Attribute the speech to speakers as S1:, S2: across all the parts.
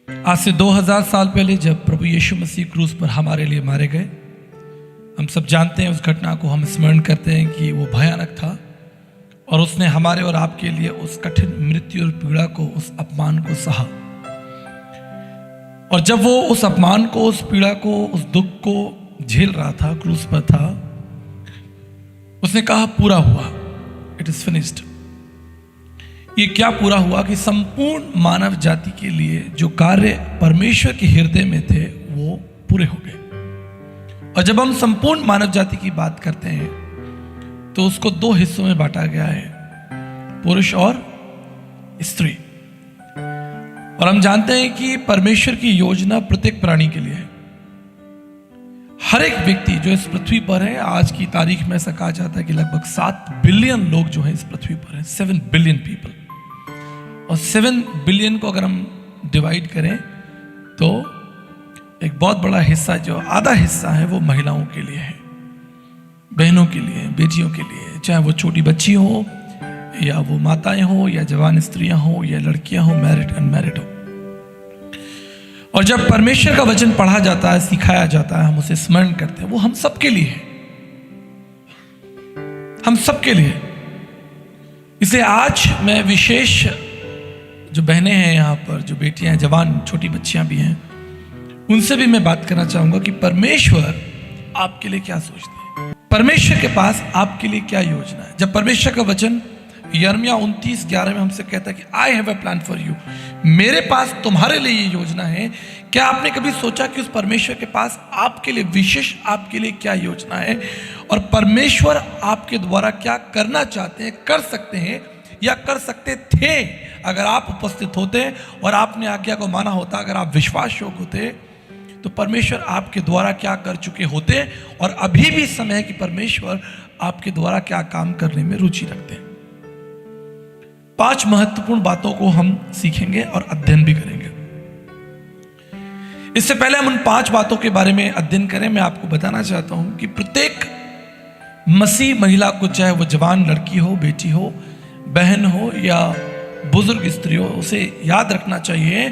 S1: आज से 2000 साल पहले जब प्रभु यीशु मसीह क्रूस पर हमारे लिए मारे गए, हम सब जानते हैं, उस घटना को हम स्मरण करते हैं कि वो भयानक था और उसने हमारे और आपके लिए उस कठिन मृत्यु और पीड़ा को, उस अपमान को सहा। और जब वो उस अपमान को, उस पीड़ा को, उस दुख को झेल रहा था, क्रूस पर था, उसने कहा पूरा हुआ, इट इज फिनिश्ड। ये क्या पूरा हुआ कि संपूर्ण मानव जाति के लिए जो कार्य परमेश्वर के हृदय में थे वो पूरे हो गए। और जब हम संपूर्ण मानव जाति की बात करते हैं तो उसको दो हिस्सों में बांटा गया है, पुरुष और स्त्री। और हम जानते हैं कि परमेश्वर की योजना प्रत्येक प्राणी के लिए है। हर एक व्यक्ति जो इस पृथ्वी पर है, आज की तारीख में ऐसा कहा जाता है कि लगभग 7 बिलियन लोग जो हैं इस पृथ्वी पर हैं, 7 बिलियन पीपल। और 7 बिलियन को अगर हम डिवाइड करें तो एक बहुत बड़ा हिस्सा, जो आधा हिस्सा है, वो महिलाओं के लिए है, बहनों के लिए, बेटियों के लिए, चाहे वो छोटी बच्ची हो या वो माताएं हो या जवान स्त्रियां हो या लड़कियां हो, मैरिड अनमैरिड हो। और जब परमेश्वर का वचन पढ़ा जाता है, सिखाया जाता है, हम उसे स्मरण करते हैं, वो हम सबके लिए है, हम सबके लिए। इसलिए आज मैं विशेष, जो बहनें हैं यहाँ पर, जो बेटियां हैं, जवान छोटी बच्चियां भी हैं, उनसे भी मैं बात करना चाहूंगा कि परमेश्वर आपके लिए क्या सोचते हैं, परमेश्वर के पास आपके लिए क्या योजना है। जब परमेश्वर का वचन यिर्मयाह 29:11 में हमसे कहता है कि I have a plan for you, मेरे पास तुम्हारे लिए ये योजना है। क्या आपने कभी सोचा कि उस परमेश्वर के पास आपके लिए विशेष, आपके लिए क्या योजना है, और परमेश्वर आपके द्वारा क्या करना चाहते हैं, कर सकते हैं या कर सकते थे अगर आप उपस्थित होते और आपने आज्ञा को माना होता, अगर आप विश्वास योग्य होते, तो परमेश्वर आपके द्वारा क्या कर चुके होते। और अभी भी समय है कि परमेश्वर आपके द्वारा क्या काम करने में रुचि रखते हैं। 5 महत्वपूर्ण बातों को हम सीखेंगे और अध्ययन भी करेंगे। इससे पहले हम उन 5 बातों के बारे में अध्ययन करें, मैं आपको बताना चाहता हूं कि प्रत्येक मसीह महिला को, चाहे वो जवान लड़की हो, बेटी हो, बहन हो या बुजुर्ग स्त्री हो, उसे याद रखना चाहिए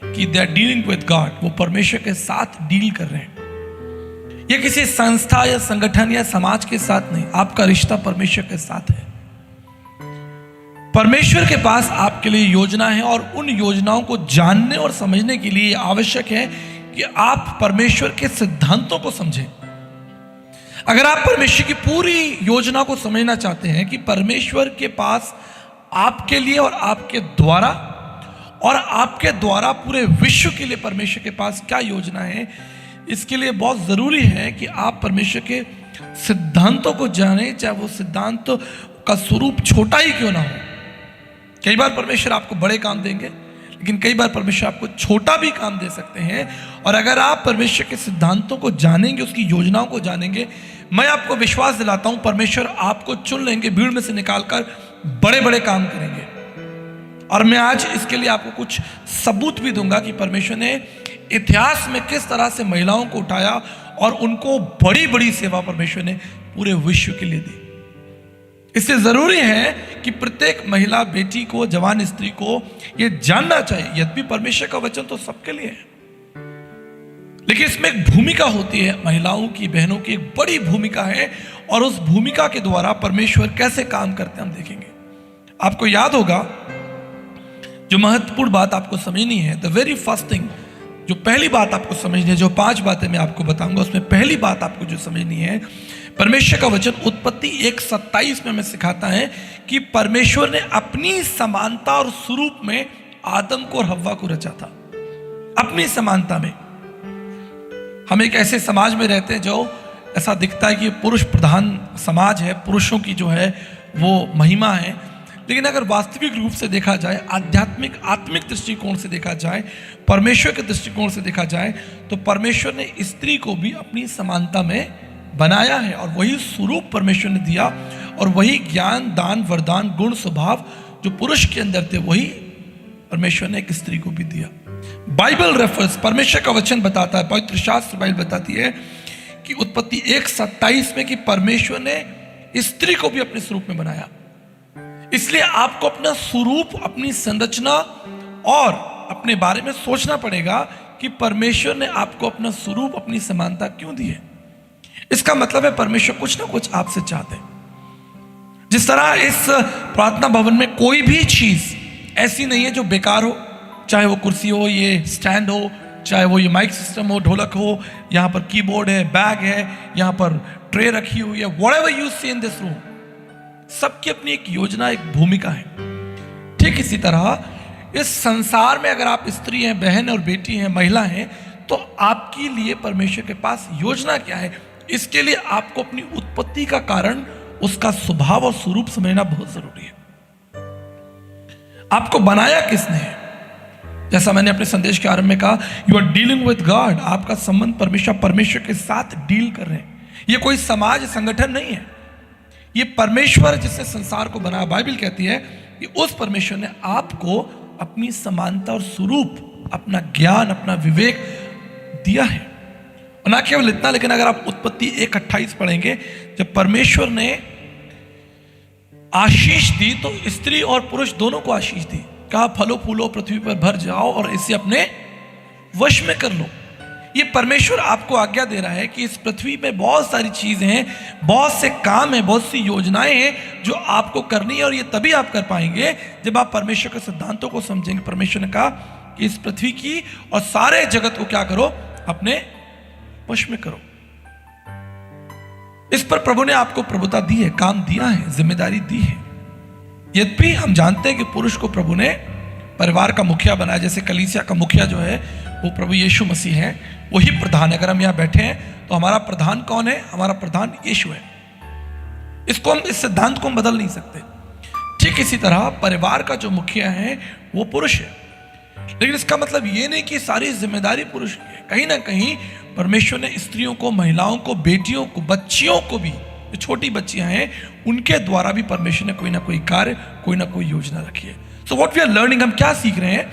S1: कि they are dealing with God, वो परमेश्वर के साथ डील कर रहे हैं। ये किसी संस्था या संगठन या समाज के साथ नहीं, आपका रिश्ता परमेश्वर के साथ है। परमेश्वर के पास आपके लिए योजना है और उन योजनाओं को जानने और समझने के लिए आवश्यक है कि आप परमेश्वर के सिद्धांतों को समझें। अगर आप परमेश्वर की पूरी योजना को समझना चाहते हैं कि परमेश्वर के पास आपके लिए और आपके द्वारा पूरे विश्व के लिए परमेश्वर के पास क्या योजना है, इसके लिए बहुत जरूरी है कि आप परमेश्वर के सिद्धांतों को जानें, चाहे वो सिद्धांत का स्वरूप छोटा ही क्यों ना हो। कई बार परमेश्वर आपको बड़े काम देंगे, लेकिन कई बार परमेश्वर आपको छोटा भी काम दे सकते हैं। और अगर आप परमेश्वर के सिद्धांतों को जानेंगे, उसकी योजनाओं को जानेंगे, मैं आपको विश्वास दिलाता हूं परमेश्वर आपको चुन लेंगे, भीड़ में से निकालकर बड़े बड़े काम करेंगे। और मैं आज इसके लिए आपको कुछ सबूत भी दूंगा कि परमेश्वर ने इतिहास में किस तरह से महिलाओं को उठाया और उनको बड़ी बड़ी सेवा परमेश्वर ने पूरे विश्व के लिए दी। इससे जरूरी है कि प्रत्येक महिला, बेटी को, जवान स्त्री को यह जानना चाहिए। यद्यपि परमेश्वर का वचन तो सबके लिए है, लेकिन इसमें एक भूमिका होती है, महिलाओं की, बहनों की एक बड़ी भूमिका है। और उस भूमिका के द्वारा परमेश्वर कैसे काम करते हैं हम देखेंगे। आपको याद होगा, जो महत्वपूर्ण बात आपको समझनी है, द वेरी फर्स्ट थिंग, जो पहली बात आपको समझनी है, जो 5 बातें मैं आपको बताऊंगा, उसमें पहली बात आपको जो समझनी है, परमेश्वर का वचन उत्पत्ति 1:27 में हमें सिखाता है कि परमेश्वर ने अपनी समानता और स्वरूप में आदम को और हव्वा को रचा था। अपनी समानता में। हम एक ऐसे समाज में रहते हैं जो ऐसा दिखता है कि पुरुष प्रधान समाज है, पुरुषों की जो है वो महिमा है, लेकिन अगर वास्तविक रूप से देखा जाए, आध्यात्मिक आत्मिक दृष्टिकोण से देखा जाए, परमेश्वर के दृष्टिकोण से देखा जाए, तो परमेश्वर ने स्त्री को भी अपनी समानता में बनाया है। और वही स्वरूप परमेश्वर ने दिया, और वही ज्ञान, दान, वरदान, गुण, स्वभाव जो पुरुष के अंदर थे, वही परमेश्वर ने एक स्त्री को भी दिया। बाइबल रेफरेंस, परमेश्वर का वचन बताता है, पवित्र शास्त्र बाइबल बताती है कि उत्पत्ति 1:27 में कि परमेश्वर ने स्त्री को भी अपने स्वरूप में बनाया। इसलिए आपको अपना स्वरूप, अपनी संरचना और अपने बारे में सोचना पड़ेगा कि परमेश्वर ने आपको अपना स्वरूप, अपनी समानता क्यों दी है। इसका मतलब है परमेश्वर कुछ ना कुछ आपसे चाहते हैं। जिस तरह इस प्रार्थना भवन में कोई भी चीज ऐसी नहीं है जो बेकार हो, चाहे वो कुर्सी हो, ये स्टैंड हो, चाहे वो ये माइक सिस्टम हो, ढोलक हो, यहाँ पर कीबोर्ड है, बैग है, यहाँ पर ट्रे रखी हुई है, whatever you see in this room, सबकी अपनी एक योजना, एक भूमिका है। ठीक इसी तरह इस संसार में अगर आप स्त्री हैं, बहन और बेटी हैं, महिला हैं, तो आपके लिए परमेश्वर के पास योजना क्या है, इसके लिए आपको अपनी उत्पत्ति का कारण, उसका स्वभाव और स्वरूप समझना बहुत जरूरी है। आपको बनाया किसने है? जैसा मैंने अपने संदेश के आरंभ में कहा, you are dealing with God. आपका संबंध परमेश्वर के साथ डील कर रहे हैं। ये कोई समाज संगठन नहीं है, ये परमेश्वर जिसने संसार को बनाया। बाइबल कहती है कि उस परमेश्वर ने आपको अपनी समानता और स्वरूप, अपना ज्ञान, अपना विवेक दिया है। और ना केवल इतना, लेकिन अगर आप उत्पत्ति 1:28 पढ़ेंगे, जब परमेश्वर ने आशीष दी तो स्त्री और पुरुष दोनों को आशीष दी। कहा फलो फूलो, पृथ्वी पर भर जाओ और इसे अपने वश में कर लो। ये परमेश्वर आपको आज्ञा दे रहा है कि इस पृथ्वी में बहुत सारी चीजें हैं, बहुत से काम हैं, बहुत सी योजनाएं हैं जो आपको करनी है, और ये तभी आप कर पाएंगे जब आप परमेश्वर के सिद्धांतों को समझेंगे। परमेश्वर ने कहा कि इस पृथ्वी की और सारे जगत को क्या करो, अपने वश में करो। इस पर प्रभु ने आपको प्रभुता दी है, काम दिया है, जिम्मेदारी दी है। यद्यपि हम जानते हैं कि पुरुष को प्रभु ने परिवार का मुखिया बनाया, जैसे कलीसिया का मुखिया जो है वो प्रभु यीशु मसीह है, वही प्रधान है। अगर हम यहाँ बैठे हैं तो हमारा प्रधान कौन है? हमारा प्रधान यीशु है। इसको हम, इस सिद्धांत को हम बदल नहीं सकते। ठीक इसी तरह परिवार का जो मुखिया है वो पुरुष है, लेकिन इसका मतलब ये नहीं कि सारी जिम्मेदारी पुरुष की है। कहीं ना कहीं परमेश्वर ने स्त्रियों को, महिलाओं को, बेटियों को, बच्चियों को भी, जो छोटी बच्चियां हैं उनके द्वारा भी परमेश्वर ने कोई ना कोई कार्य, कोई ना कोई योजना रखी है। So what we are learning, हम क्या सीख रहे हैं?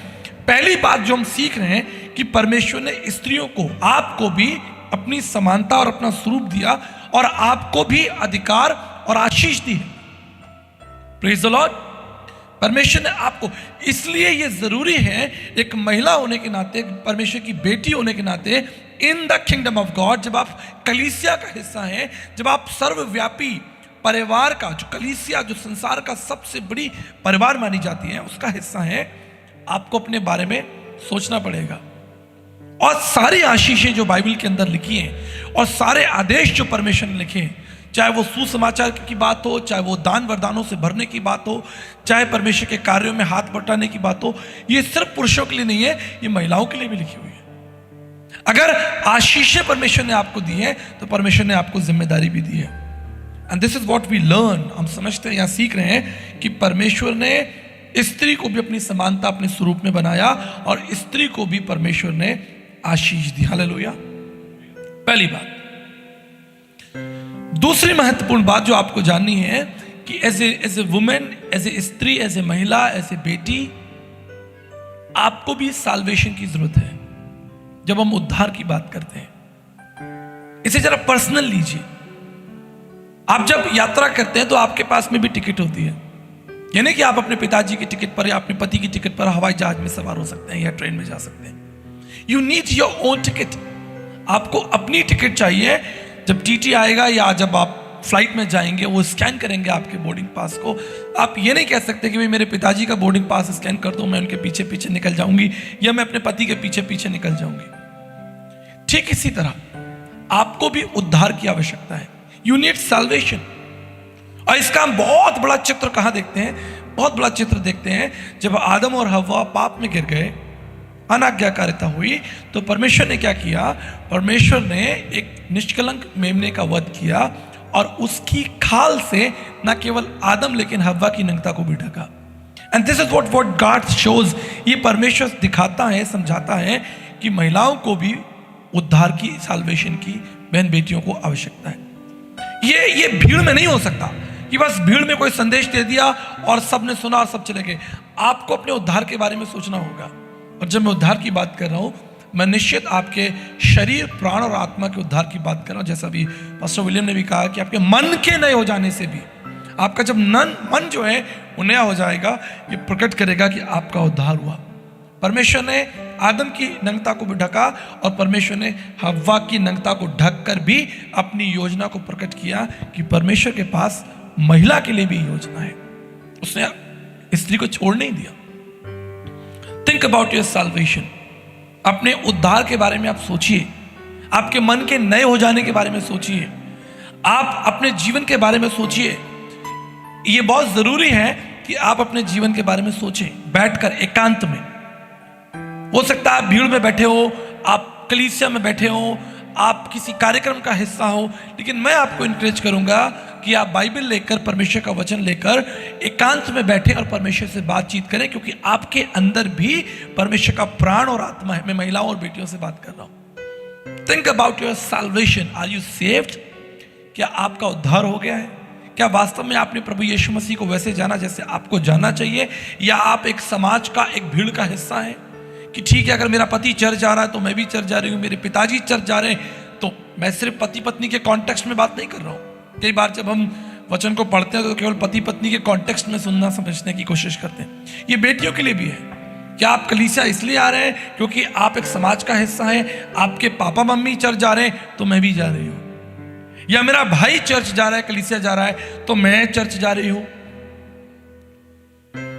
S1: पहली बात जो हम सीख रहे हैं कि परमेश्वर ने स्त्रियों को, आपको भी अपनी समानता और अपना स्वरूप दिया, और आपको भी अधिकार और आशीष दी है। Praise the Lord. परमेश्वर ने आपको, इसलिए यह जरूरी है एक महिला होने के नाते, परमेश्वर की बेटी होने के नाते, इन द किंगडम ऑफ गॉड, जब आप कलीसिया का हिस्सा हैं, जब आप सर्वव्यापी परिवार का, जो कलीसिया, जो संसार का सबसे बड़ी परिवार मानी जाती है, उसका हिस्सा है, आपको अपने बारे में सोचना पड़ेगा। और सारी आशीषें जो बाइबल के अंदर लिखी हैं और सारे आदेश जो परमेश्वर ने लिखे हैं, चाहे वो सुसमाचार की बात हो, चाहे वो दान वरदानों से भरने की बात हो, चाहे परमेश्वर के कार्यों में हाथ बटाने की बात हो, ये सिर्फ पुरुषों के लिए नहीं है, ये महिलाओं के लिए भी लिखी हुई है। अगर आशीषें परमेश्वर ने आपको दी है तो परमेश्वर ने आपको जिम्मेदारी भी दी है। And this is what we learn. हम समझते हैं, यहां सीख रहे हैं कि परमेश्वर ने स्त्री को भी अपनी समानता, अपने स्वरूप में बनाया, और स्त्री को भी परमेश्वर ने आशीष दी। हालेलुया। पहली बात। दूसरी महत्वपूर्ण बात जो आपको जाननी है कि as a woman, as a स्त्री, एज ए महिला, एज ए बेटी, आपको भी साल्वेशन की जरूरत है। जब हम उद्धार की बात करते हैं, इसे जरा पर्सनल लीजिए। आप जब यात्रा करते हैं तो आपके पास में भी टिकट होती है, यानी कि आप अपने पिताजी की टिकट पर या अपने पति की टिकट पर हवाई जहाज में सवार हो सकते हैं या ट्रेन में जा सकते हैं। You need your own ticket. आपको अपनी टिकट चाहिए। जब टीटी आएगा या जब आप फ्लाइट में जाएंगे, वो स्कैन करेंगे आपके बोर्डिंग पास को। आप ये नहीं कह सकते कि भाई मेरे पिताजी का बोर्डिंग पास स्कैन कर दो, मैं उनके पीछे पीछे निकल जाऊंगी, या मैं अपने पति के पीछे पीछे निकल जाऊंगी। ठीक इसी तरह आपको भी उद्धार की आवश्यकता है। You need salvation. और इसका हम बहुत बड़ा चित्र कहां देखते हैं? बहुत बड़ा चित्र देखते हैं जब आदम और हव्वा पाप में गिर गए, अनाज्ञाकारिता हुई, तो परमेश्वर ने क्या किया? परमेश्वर ने एक निष्कलंक मेमने का वध किया, और उसकी खाल से न केवल आदम लेकिन हव्वा की नग्नता को भी ढका। And this is what God shows. ये परमेश्वर दिखाता है, समझाता है कि महिलाओं को भी उद्धार की, साल्वेशन की, बहन बेटियों को आवश्यकता है। ये भीड़ में नहीं हो सकता कि बस भीड़ में कोई संदेश दे दिया और सब ने सुना और सब चले गए। आपको अपने उद्धार के बारे में सोचना होगा। और जब मैं उद्धार की बात कर रहा हूं, मैं निश्चित आपके शरीर, प्राण और आत्मा के उद्धार की बात कर रहा हूं। जैसा भी पास्टर विलियम ने भी कहा कि आपके मन के नए हो जाने से भी, आपका जब मन जो है वो नया हो जाएगा, ये प्रकट करेगा कि आपका उद्धार हुआ। परमेश्वर ने आदम की नग्नता को भी ढका और परमेश्वर ने हव्वा की नग्नता को ढककर भी अपनी योजना को प्रकट किया कि परमेश्वर के पास महिला के लिए भी योजना है। उसने स्त्री को छोड़ नहीं दिया। Think about your salvation. अपने उद्धार के बारे में आप सोचिए, आपके मन के नए हो जाने के बारे में सोचिए, आप अपने जीवन के बारे में सोचिए। यह बहुत जरूरी है कि आप अपने जीवन के बारे में सोचें, बैठकर एकांत में। हो सकता है आप भीड़ में बैठे हो, आप कलीसिया में बैठे हो, आप किसी कार्यक्रम का हिस्सा हो, लेकिन मैं आपको इनकरेज करूंगा कि आप बाइबल लेकर, परमेश्वर का वचन लेकर एकांत में बैठे और परमेश्वर से बातचीत करें, क्योंकि आपके अंदर भी परमेश्वर का प्राण और आत्मा है। मैं महिलाओं और बेटियों से बात कर रहा हूं। Think about your salvation. Are you saved? क्या आपका उद्धार हो गया है? क्या वास्तव में आपने प्रभु यीशु मसीह को वैसे जाना जैसे आपको जानना चाहिए, या आप एक समाज का, एक भीड़ का हिस्सा है कि ठीक है, अगर मेरा पति चर्च जा रहा है तो मैं भी चर्च जा रही हूं, मेरे पिताजी चर्च जा रहे हैं तो मैं सिर्फ पति पत्नी के कॉन्टेक्स्ट में बात नहीं कर रहा हूं। कई बार जब हम वचन को पढ़ते हैं तो केवल पति पत्नी के कॉन्टेक्स्ट में सुनना समझने की कोशिश करते हैं। ये बेटियों के लिए भी है। क्या आप कलीसिया इसलिए आ रहे हैं क्योंकि आप एक समाज का हिस्सा हैं, आपके पापा मम्मी चर्च जा रहे हैं तो मैं भी जा रही हूं, या मेरा भाई चर्च जा रहा है, कलीसिया जा रहा है तो मैं चर्च जा रही हूं।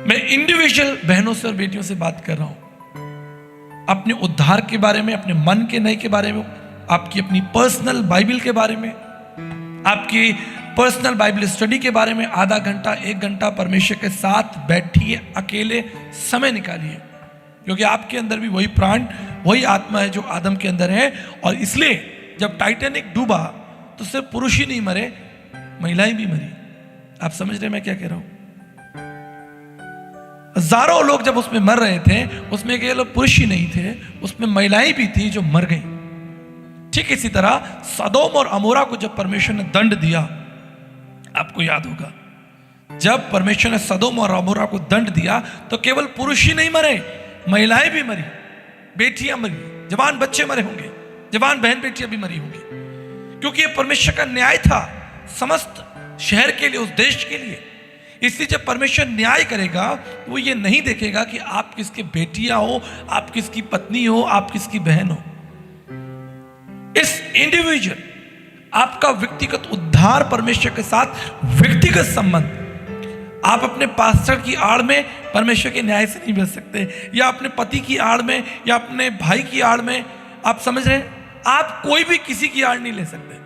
S1: मैं इंडिविजुअल बहनों से और बेटियों से बात कर रहा हूं, अपने उद्धार के बारे में, अपने मन के नए के बारे में, आपकी अपनी पर्सनल बाइबल के बारे में, आपकी पर्सनल बाइबल स्टडी के बारे में आधा घंटा, 1 घंटा परमेश्वर के साथ बैठिए, अकेले समय निकालिए, क्योंकि आपके अंदर भी वही प्राण, वही आत्मा है जो आदम के अंदर है। और इसलिए जब टाइटैनिक डूबा तो सिर्फ पुरुष ही नहीं मरे, महिलाएं भी मरी। आप समझ रहे मैं क्या कह रहा हूं? हजारों लोग जब उसमें मर रहे थे, उसमें केवल पुरुष ही नहीं थे, उसमें महिलाएं भी थी जो मर गई। ठीक इसी तरह सदोम और अमोरा को जब परमेश्वर ने दंड दिया, आपको याद होगा, जब परमेश्वर ने सदोम और अमोरा को दंड दिया तो केवल पुरुष ही नहीं मरे, महिलाएं भी मरी, बेटियां मरी, जवान बच्चे मरे होंगे, जवान बहन बेटियां भी मरी होंगी, क्योंकि यह परमेश्वर का न्याय था समस्त शहर के लिए, उस देश के लिए। इसलिए जब परमेश्वर न्याय करेगा वो ये नहीं देखेगा कि आप किसके बेटियां हो, आप किसकी पत्नी हो, आप किसकी बहन हो। इस इंडिविजुअल आपका व्यक्तिगत उद्धार परमेश्वर के साथ व्यक्तिगत संबंध, आप अपने पास्टर की आड़ में परमेश्वर के न्याय से नहीं बच सकते, या अपने पति की आड़ में, या अपने भाई की आड़ में। आप समझ रहे हैं? आप कोई भी किसी की आड़ नहीं ले सकते।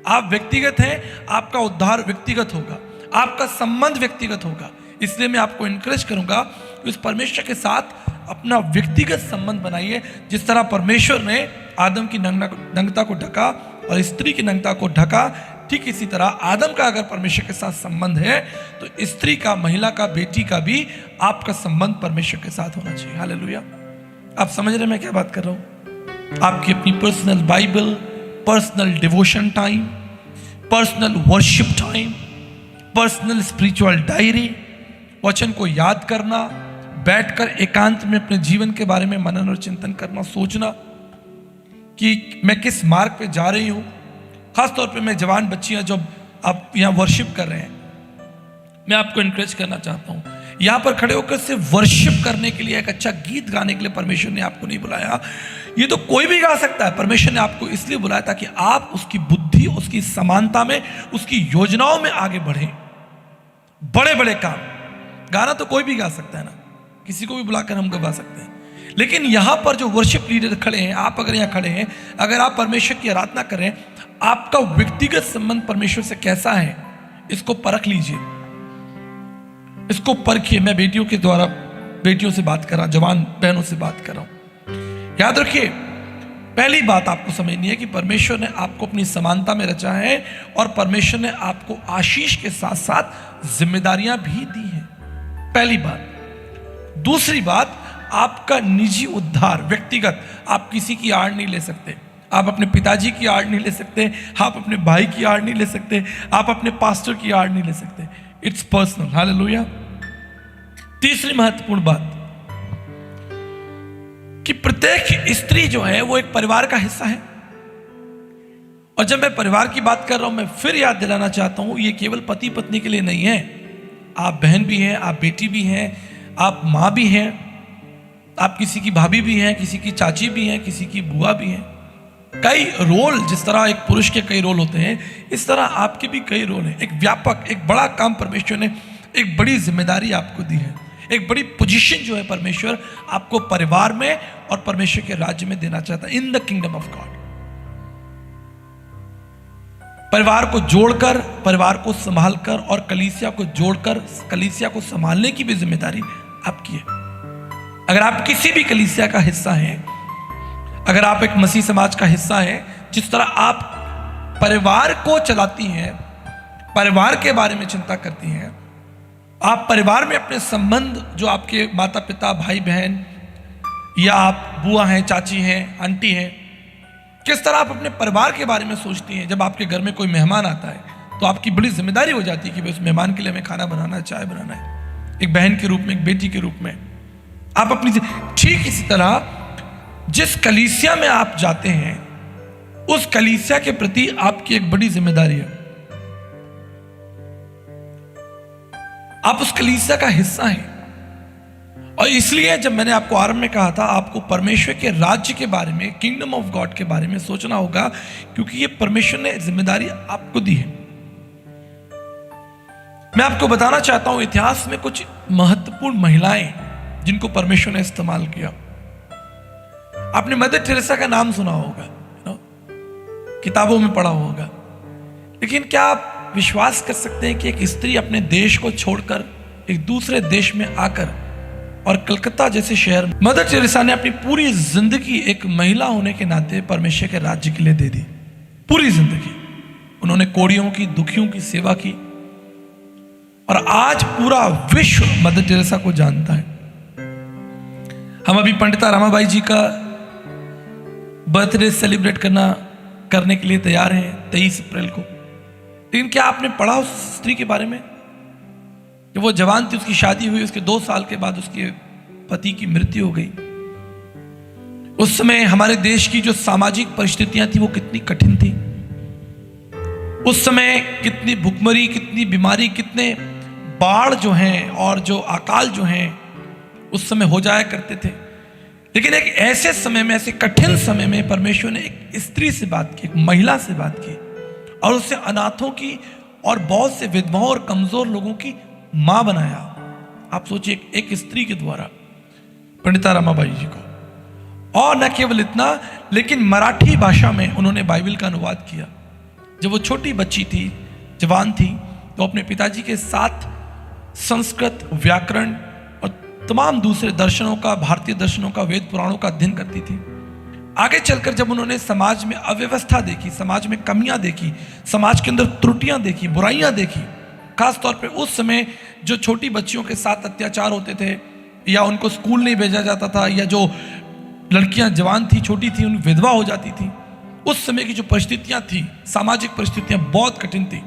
S1: आप व्यक्तिगत हैं, आपका उद्धार व्यक्तिगत होगा, आपका संबंध व्यक्तिगत होगा। इसलिए मैं आपको इनकरेज करूंगा कि उस परमेश्वर के साथ अपना व्यक्तिगत संबंध बनाइए। जिस तरह परमेश्वर ने आदम की नग्नता को ढका और स्त्री की नग्नता को ढका, ठीक इसी तरह आदम का अगर परमेश्वर के साथ संबंध है तो स्त्री का, महिला का, बेटी का भी आपका संबंध परमेश्वर के साथ होना चाहिए। हालेलुया। आप समझ रहे मैं क्या बात कर रहा हूं? आपकी अपनी personal Bible, personal devotion time, personal worship time, personal spiritual diary, वचन को याद करना, बैठकर एकांत में अपने जीवन के बारे में मनन और चिंतन करना, सोचना कि मैं किस मार्ग पे जा रही हूं। खासतौर पे मैं जवान बच्चियां जो आप यहाँ वर्शिप कर रहे हैं, मैं आपको इनकरेज करना चाहता हूं, यहां पर खड़े होकर सिर्फ वर्शिप करने के लिए, एक अच्छा गीत गाने के लिए परमेश्वर ने आपको नहीं बुलाया। ये तो कोई भी गा सकता है। परमेश्वर ने आपको इसलिए बुलाया ताकि आप उसकी बुद्धि, उसकी समानता में, उसकी योजनाओं में आगे बढ़ें। बड़े बड़े काम, गाना तो कोई भी गा सकता है ना, किसी को भी बुलाकर हम गवा सकते हैं, लेकिन यहां पर जो वर्शिप लीडर खड़े हैं, आप अगर यहां खड़े हैं, अगर आप परमेश्वर की आराधना कर रहे हैं, आपका व्यक्तिगत संबंध परमेश्वर से कैसा है, इसको परख लीजिए, इसको परखिए। मैं बेटियों के द्वारा, बेटियों से बात कर रहा हूं, जवान बहनों से बात कर रहा हूं। याद रखिए, पहली बात आपको समझनी है कि परमेश्वर ने आपको अपनी समानता में रचा है और परमेश्वर ने आपको आशीष के साथ साथ जिम्मेदारियां भी दी हैं। पहली बात। दूसरी बात, आपका निजी उद्धार व्यक्तिगत, आप किसी की आड़ नहीं ले सकते। आप अपने पिताजी की आड़ नहीं ले सकते, आप अपने भाई की आड़ नहीं ले सकते, आप अपने पास्टर की आड़ नहीं ले सकते। It's personal. हालेलुया। तीसरी महत्वपूर्ण बात कि प्रत्येक स्त्री जो है वो एक परिवार का हिस्सा है। और जब मैं परिवार की बात कर रहा हूं, मैं फिर याद दिलाना चाहता हूं, ये केवल पति पत्नी के लिए नहीं है। आप बहन भी हैं, आप बेटी भी हैं, आप मां भी हैं, आप किसी की भाभी भी हैं, किसी की चाची भी हैं, किसी की बुआ भी हैं। कई रोल, जिस तरह एक पुरुष के कई रोल होते हैं, इस तरह आपके भी कई रोल हैं। एक व्यापक, एक बड़ा काम परमेश्वर ने, एक बड़ी जिम्मेदारी आपको दी है, एक बड़ी पोजीशन जो है परमेश्वर आपको परिवार में और परमेश्वर के राज्य में देना चाहता है, इन द किंगडम ऑफ गॉड। परिवार को जोड़कर, परिवार को संभालकर और कलीसिया को जोड़कर कलीसिया को संभालने की भी जिम्मेदारी आपकी है। अगर आप किसी भी कलीसिया का हिस्सा हैं, अगर आप एक मसीह समाज का हिस्सा हैं, जिस तरह आप परिवार को चलाती हैं, परिवार के बारे में चिंता करती हैं, आप परिवार में अपने संबंध, जो आपके माता पिता, भाई बहन, या आप बुआ हैं, चाची हैं, आंटी हैं, किस तरह आप अपने परिवार के बारे में सोचती हैं। जब आपके घर में कोई मेहमान आता है तो आपकी बड़ी जिम्मेदारी हो जाती है कि उस मेहमान के लिए हमें खाना बनाना है, चाय बनाना है, एक बहन के रूप में, एक बेटी के रूप में आप अपनी। ठीक इसी तरह जिस कलीसिया में आप जाते हैं, उस कलीसिया के प्रति आपकी एक बड़ी जिम्मेदारी है। आप उस कलीसिया का हिस्सा हैं, और इसलिए जब मैंने आपको आरंभ में कहा था, आपको परमेश्वर के राज्य के बारे में, किंगडम ऑफ गॉड के बारे में सोचना होगा, क्योंकि ये परमेश्वर ने जिम्मेदारी आपको दी है। मैं आपको बताना चाहता हूं इतिहास में कुछ महत्वपूर्ण महिलाएं जिनको परमेश्वर ने इस्तेमाल किया। आपने मदर टेरेसा का नाम सुना होगा, किताबों में पढ़ा होगा, लेकिन क्या आप विश्वास कर सकते हैं कि एक स्त्री अपने देश को छोड़कर एक दूसरे देश में आकर, और कलकत्ता जैसे शहर में, मदर टेरेसा ने अपनी पूरी जिंदगी एक महिला होने के नाते परमेश्वर के राज्य के लिए दे दी। पूरी जिंदगी उन्होंने कोड़ियों की, दुखियों की सेवा की, और आज पूरा विश्व मदर टेरेसा को जानता है। हम अभी पंडिता रमाबाई जी का बर्थडे सेलिब्रेट करने के लिए तैयार हैं 23 अप्रैल को। लेकिन क्या आपने पढ़ा उस स्त्री के बारे में? जब वो जवान थी, उसकी शादी हुई, उसके 2 साल के बाद उसके पति की मृत्यु हो गई। उस समय हमारे देश की जो सामाजिक परिस्थितियां थी वो कितनी कठिन थी। उस समय कितनी भुखमरी, कितनी बीमारी, कितने बाढ़ जो हैं और जो अकाल जो हैं उस समय हो जाया करते थे। लेकिन एक ऐसे समय में, ऐसे कठिन समय में परमेश्वर ने एक स्त्री से बात की, एक महिला से बात की, और उससे अनाथों की और बहुत से विधवाओं और कमजोर लोगों की मां बनाया। आप सोचिए, एक स्त्री के द्वारा, पंडिता रमाबाई जी को। और न केवल इतना, लेकिन मराठी भाषा में उन्होंने बाइबल का अनुवाद किया। जब वो छोटी बच्ची थी, जवान थी, तो अपने पिताजी के साथ संस्कृत, व्याकरण और तमाम दूसरे दर्शनों का, भारतीय दर्शनों का, वेद पुराणों का अध्ययन करती थी। आगे चलकर जब उन्होंने समाज में अव्यवस्था देखी, समाज में कमियां देखी, समाज के अंदर त्रुटियां देखी, बुराइयां देखी, खास तौर पे उस समय जो छोटी बच्चियों के साथ अत्याचार होते थे, या उनको स्कूल नहीं भेजा जाता था, या जो लड़कियां जवान थी, छोटी थी, उन विधवा हो जाती थी, उस समय की जो परिस्थितियां थी, सामाजिक परिस्थितियां बहुत कठिन थी।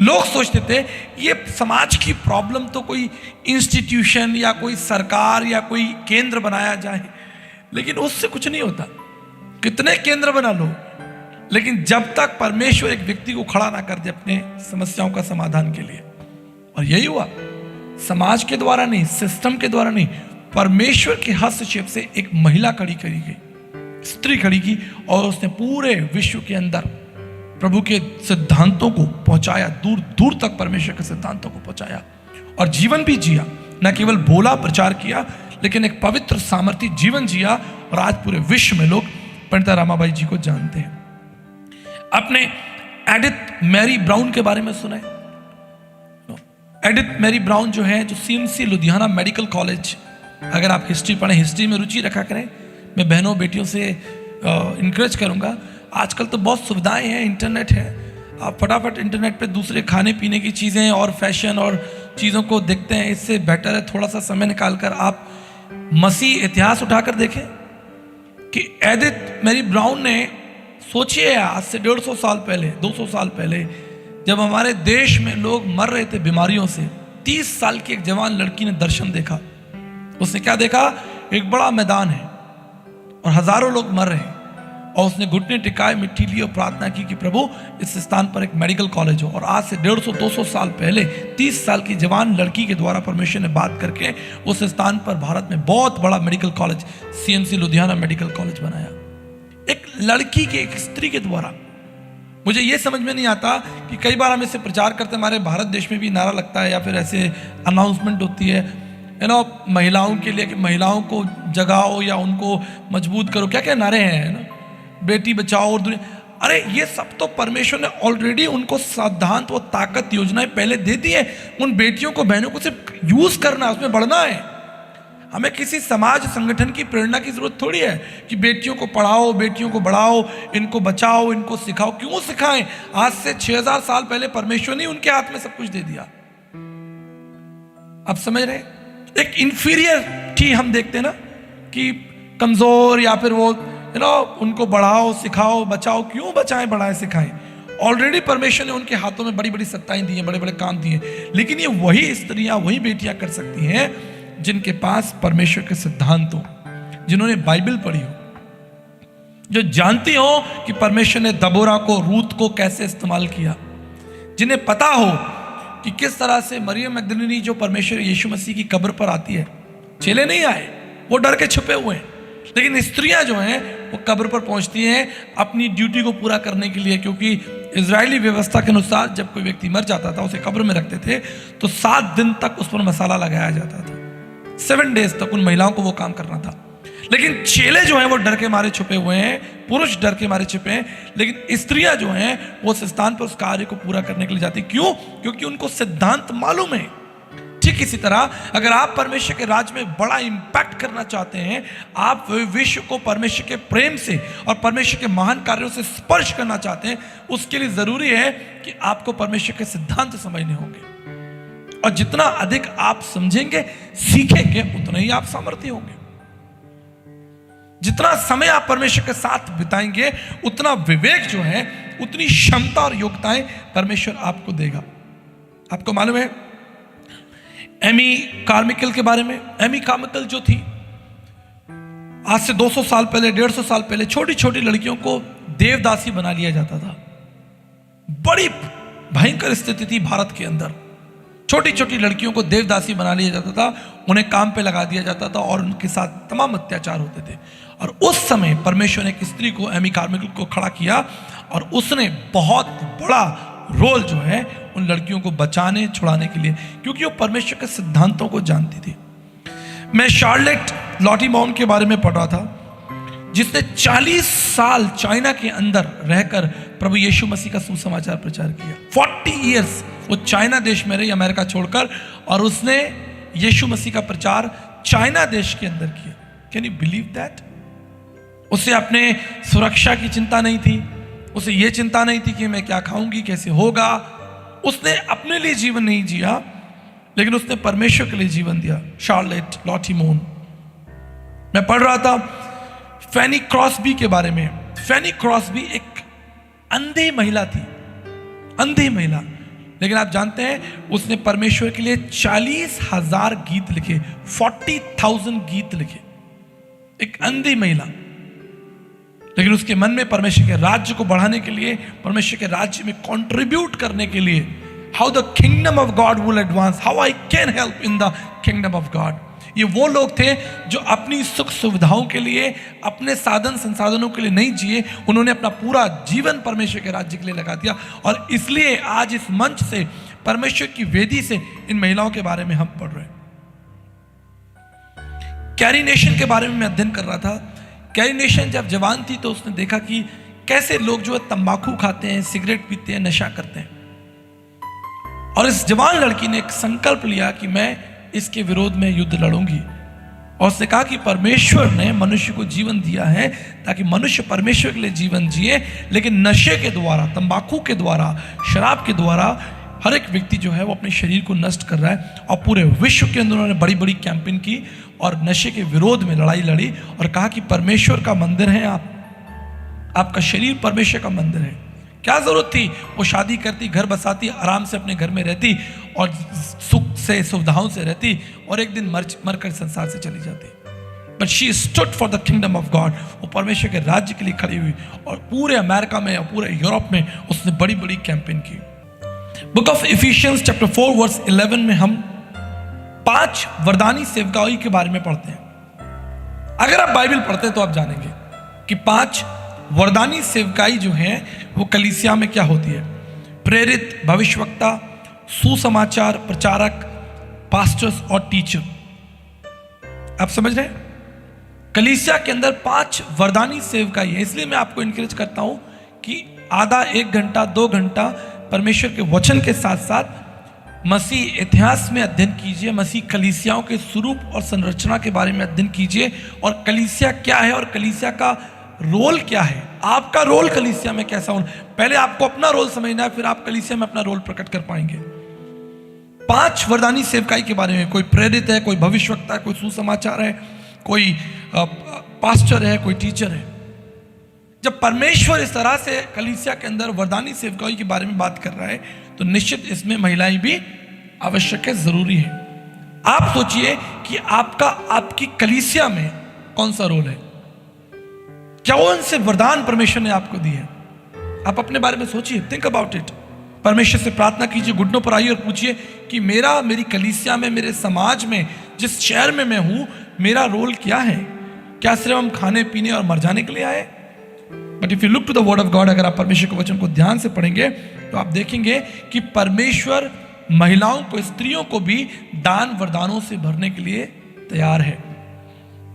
S1: लोग सोचते थे ये समाज की प्रॉब्लम तो कोई इंस्टीट्यूशन या कोई सरकार या कोई केंद्र बनाया जाए, लेकिन उससे कुछ नहीं होता। कितने केंद्र बना लो, लेकिन जब तक परमेश्वर एक व्यक्ति को खड़ा ना कर दे अपने समस्याओं का समाधान के लिए। और यही हुआ, समाज के द्वारा नहीं, सिस्टम के द्वारा नहीं, परमेश्वर के हस्तक्षेप से एक महिला खड़ी करी गई, स्त्री खड़ी की, और उसने पूरे विश्व के अंदर प्रभु के सिद्धांतों को पहुंचाया, दूर दूर तक परमेश्वर के सिद्धांतों को पहुंचाया, और जीवन भी जिया। न केवल बोला, प्रचार किया, लेकिन एक पवित्र सामर्थी जीवन जिया। और आज पूरे विश्व में लोग पंडिता रमाबाई जी को जानते हैं। आपने एडिथ मैरी ब्राउन के बारे में सुना है? एडिथ मैरी ब्राउन जो है, जो CMC लुधियाना मेडिकल कॉलेज, अगर आप हिस्ट्री पढ़ें, हिस्ट्री में रुचि रखा करें, मैं बहनों बेटियों से इनकरेज करूंगा। आजकल तो बहुत सुविधाएं हैं, इंटरनेट है, आप फटाफट इंटरनेट पे दूसरे खाने पीने की चीज़ें और फैशन और चीज़ों को देखते हैं। इससे बेटर है थोड़ा सा समय निकालकर आप मसीह इतिहास उठाकर देखें कि एडिथ मैरी ब्राउन ने, सोचिए आज से 150 साल पहले, 200 साल पहले, जब हमारे देश में लोग मर रहे थे बीमारियों से, 30 साल की एक जवान लड़की ने दर्शन देखा। उसने क्या देखा? एक बड़ा मैदान है और हजारों लोग मर रहे हैं, और उसने घुटने टिकाए, मिट्टी ली और प्रार्थना की कि प्रभु इस स्थान पर एक मेडिकल कॉलेज हो। और आज से 150-200 साल पहले 30 साल की जवान लड़की के द्वारा परमेश्वर ने बात करके उस स्थान पर भारत में बहुत बड़ा medical college CMC Ludhiana medical college बनाया, एक लड़की के, एक स्त्री के द्वारा। मुझे ये समझ में नहीं आता कि कई बार हम इसे प्रचार करते, हमारे भारत देश में भी नारा लगता है या फिर ऐसे अनाउंसमेंट होती है महिलाओं के लिए कि महिलाओं को जगाओ या उनको मजबूत करो, क्या क्या नारे हैं ना, बेटी बचाओ और दुनिया। अरे ये सब तो परमेश्वर ने ऑलरेडी उनको सिद्धांत और ताकत योजनाएं पहले दे दी है। उन बेटियों को, बहनों को सिर्फ यूज करना, उसमें बढ़ना है। हमें किसी समाज संगठन की प्रेरणा की जरूरत थोड़ी है कि बेटियों को पढ़ाओ, बेटियों को बढ़ाओ, इनको बचाओ, इनको सिखाओ। क्यों सिखाएं? आज से 6000 साल पहले परमेश्वर ने उनके हाथ में सब कुछ दे दिया। अब समझ रहे? एक इंफीरियरिटी हम देखते हैं ना कि कमजोर या फिर वो उनको बढ़ाओ, सिखाओ, बचाओ। क्यों बचाएं, बढ़ाएं, सिखाएं? ऑलरेडी परमेश्वर ने उनके हाथों में बड़ी बड़ी सत्ताएं दी हैं, बड़े बड़े काम दिए। लेकिन ये वही स्त्रियां, वही बेटियां कर सकती हैं जिनके पास परमेश्वर के सिद्धांत हो, जिन्होंने बाइबल पढ़ी हो, जो जानती हो कि परमेश्वर ने दबोरा को, रूत को कैसे इस्तेमाल किया, जिन्हें पता हो कि किस तरह से मरियम मगदलीनी जो परमेश्वर यीशु मसीह की कब्र पर आती है, चेले नहीं आए, वो डर के छुपे हुए हैं, लेकिन स्त्रियां जो हैं वो कब्र पर पहुंचती हैं अपनी ड्यूटी को पूरा करने के लिए। क्योंकि इजरायली व्यवस्था के अनुसार जब कोई व्यक्ति मर जाता था, उसे कब्र में रखते थे तो 7 दिन तक उस पर मसाला लगाया जाता था। 7 डेज तक उन महिलाओं को वो काम करना था। लेकिन चेले जो हैं वो डर के मारे छुपे हुए हैं, पुरुष डर के मारे छुपे हैं, लेकिन स्त्रियां जो हैं वो उस स्थान पर उस कार्य को पूरा करने के लिए जाती। क्यों? क्योंकि उनको सिद्धांत मालूम है। ठीक इसी तरह अगर आप परमेश्वर के राज्य में बड़ा इंपैक्ट करना चाहते हैं, आप विश्व को परमेश्वर के प्रेम से और परमेश्वर के महान कार्यों से स्पर्श करना चाहते हैं, उसके लिए जरूरी है कि आपको परमेश्वर के सिद्धांत समझने होंगे। और जितना अधिक आप समझेंगे, सीखेंगे, उतना ही आप सामर्थ्य होंगे। जितना समय आप परमेश्वर के साथ बिताएंगे, उतना विवेक जो है, उतनी क्षमता और योग्यताएं परमेश्वर आपको देगा। आपको मालूम है एमी कार्मिकल के बारे में? एमी कार्मिकल जो थी, आज से 200 साल पहले, 150 साल पहले छोटी छोटी लड़कियों को देवदासी बना लिया जाता था। बड़ी भयंकर स्थिति थी भारत के अंदर। छोटी छोटी लड़कियों को देवदासी बना लिया जाता था, उन्हें काम पे लगा दिया जाता था और उनके साथ तमाम अत्याचार होते थे। और उस समय परमेश्वर ने एक स्त्री को, एमी कार्मिकल को खड़ा किया और उसने बहुत बड़ा रोल जो है उन लड़कियों को बचाने, छुड़ाने के लिए, क्योंकि वो परमेश्वर के सिद्धांतों को जानती थी। मैं शार्लेट लॉटीमॉन के बारे में पढ़ रहा था, जिसने 40 साल चाइना के अंदर रहकर प्रभु यीशु मसीह का सुसमाचार प्रचार किया। 40 इयर्स वो चाइना देश में रही, अमेरिका छोड़कर, और उसने यीशु मसीह का प्रचार चाइना देश के अंदर किया। Can you believe that? उसे अपने सुरक्षा की चिंता नहीं थी, उसे यह चिंता नहीं थी कि मैं क्या खाऊंगी, कैसे होगा। उसने अपने लिए जीवन नहीं जिया, लेकिन उसने परमेश्वर के लिए जीवन दिया। शार्लेट लॉटीमॉन। मैं पढ़ रहा था फैनी क्रॉसबी के बारे में। फैनी क्रॉसबी एक अंधी महिला थी, अंधी महिला, लेकिन आप जानते हैं उसने परमेश्वर के लिए 40,000 गीत लिखे, 40,000 गीत लिखे। एक अंधी महिला, लेकिन उसके मन में परमेश्वर के राज्य को बढ़ाने के लिए, परमेश्वर के राज्य में कंट्रीब्यूट करने के लिए, how the kingdom of God will advance, how I can help in the kingdom of God. ये वो लोग थे जो अपनी सुख सुविधाओं के लिए, अपने साधन संसाधनों के लिए नहीं जिए, उन्होंने अपना पूरा जीवन परमेश्वर के राज्य के लिए लगा दिया। और इसलिए आज इस मंच से, परमेश्वर की वेदी से, इन महिलाओं के बारे में हम पढ़ रहे हैं। कैरी नेशन के बारे में मैं अध्ययन कर रहा था। कैरी नेशन जब जवान थी तो उसने देखा कि कैसे लोग जो है तंबाकू खाते हैं, सिगरेट पीते हैं, नशा करते हैं। और इस जवान लड़की ने एक संकल्प लिया कि मैं इसके विरोध में युद्ध लड़ूंगी। और उसने कहा कि परमेश्वर ने मनुष्य को जीवन दिया है ताकि मनुष्य परमेश्वर के लिए जीवन जिए, लेकिन नशे के द्वारा, तंबाकू के द्वारा, शराब के द्वारा हर एक व्यक्ति जो है वो अपने शरीर को नष्ट कर रहा है। और पूरे विश्व के अंदर उन्होंने बड़ी बड़ी कैंपेन की और नशे के विरोध में लड़ाई लड़ी और कहा कि परमेश्वर का मंदिर है आप, आपका शरीर परमेश्वर का मंदिर है। क्या जरूरत थी? वो शादी करती, घर बसाती, आराम से अपने घर में रहती और सुख से, सुविधाओं से रहती, और एक दिन मर कर संसार से चली जाती। But she stood for the kingdom of God. वो परमेश्वर के राज्य के लिए खड़ी हुई और पूरे अमेरिका में और पूरे यूरोप में उसने बड़ी बड़ी कैंपेन की। Book of Ephesians chapter 4 verse 11 में हम 5 वरदानी सेवकाई के बारे में पढ़ते हैं। अगर आप बाइबल पढ़ते हैं तो आप जानेंगे कि 5 वरदानी सेवकाई जो है वो कलीसिया में क्या होती है। प्रेरित, भविष्यवक्ता, सुसमाचार प्रचारक, पास्टर्स और टीचर। आप समझ रहे हैं? कलीसिया के अंदर 5 वरदानी सेवकाई है। इसलिए मैं आपको इनकरेज करता हूं कि आधा 1 घंटा 2 घंटा परमेश्वर के वचन के साथ साथ मसीह इतिहास में अध्ययन कीजिए, मसीह कलीसियाओं के स्वरूप और संरचना के बारे में अध्ययन कीजिए, और कलीसिया क्या है और कलीसिया का रोल क्या है, आपका रोल कलीसिया में कैसा होना। पहले आपको अपना रोल समझना है, फिर आप कलीसिया में अपना रोल प्रकट कर पाएंगे। 5 वरदानी सेवकाई के बारे में, कोई प्रेरित है, कोई भविष्यवक्ता है, कोई सुसमाचार है, कोई पास्टर है, कोई टीचर है। जब परमेश्वर इस तरह से कलीसिया के अंदर वरदानी सेवकाई के बारे में बात कर रहा है तो निश्चित इसमें महिलाएं भी आवश्यक है, जरूरी है। आप सोचिए कि आपकी कलीसिया में कौन सा रोल है, क्या कौन से वरदान परमेश्वर ने आपको दिए हैं। आप अपने बारे में सोचिए, थिंक अबाउट इट। परमेश्वर से प्रार्थना कीजिए, घुटनों पर आइए और पूछिए कि मेरी कलीसिया में, मेरे समाज में, जिस शहर में मैं हूं, मेरा रोल क्या है। क्या सिर्फ हम खाने पीने और मर जाने के लिए आए? But if you look to the word of God, अगर आप परमेश्वर के वचन को ध्यान से पढ़ेंगे तो आप देखेंगे कि परमेश्वर महिलाओं को, स्त्रियों को भी दान वरदानों से भरने के लिए तैयार है।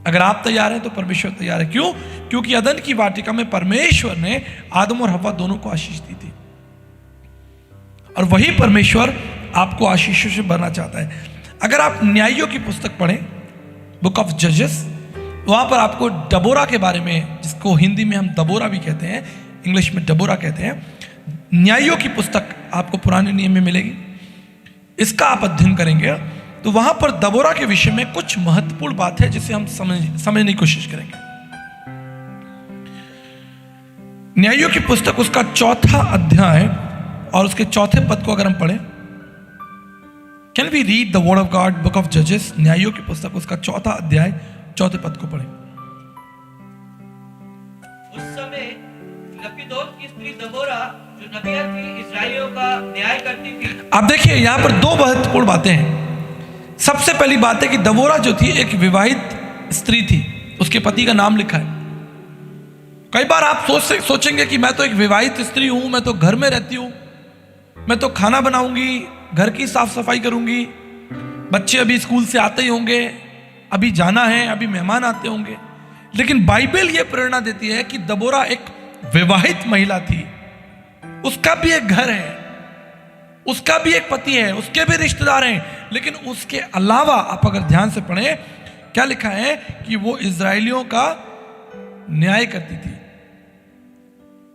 S1: अगर आप तैयार हैं तो परमेश्वर तैयार है। क्यों? क्योंकि अदन की वाटिका में परमेश्वर ने आदम और हव्वा दोनों को आशीष दी थी, और वही परमेश्वर आपको आशीषों से भरना चाहता है। अगर आप न्यायियों की पुस्तक पढ़ें, बुक ऑफ जजेस, वहां पर आपको डबोरा के बारे में, जिसको हिंदी में हम दबोरा भी कहते हैं, इंग्लिश में डबोरा कहते हैं, न्यायियों की पुस्तक आपको पुराने नियम में मिलेगी। इसका आप अध्ययन करेंगे तो वहां पर दबोरा के विषय में कुछ महत्वपूर्ण बात है जिसे हम समझने की कोशिश करेंगे। न्यायियों की पुस्तक उसका 4था अध्याय और उसके 4थे पद को अगर हम पढ़ें, can we read the word of God, book of जजेस, न्यायियों की पुस्तक उसका 4था अध्याय 4थे पद को पढ़ें।
S2: उस समय लपीदोत की स्त्री दबोरा जो नबिया थी, इस्राएलियों का न्याय करती थी।
S1: आप देखिए यहां पर 2 महत्वपूर्ण बातें हैं। सबसे पहली बात है कि दबोरा जो थी एक विवाहित स्त्री थी, उसके पति का नाम लिखा है। कई बार आप सोचेंगे कि मैं तो एक विवाहित स्त्री हूं, मैं तो घर में रहती हूं, मैं तो खाना बनाऊंगी, घर की साफ सफाई करूंगी, बच्चे अभी स्कूल से आते ही होंगे, अभी जाना है, अभी मेहमान आते होंगे। लेकिन बाइबल यह प्रेरणा देती है कि दबोरा एक विवाहित महिला थी, उसका भी एक घर है, उसका भी एक पति है, उसके भी रिश्तेदार हैं, लेकिन उसके अलावा आप अगर ध्यान से पढ़ें क्या लिखा है कि वो इजरायलियों का न्याय करती थी।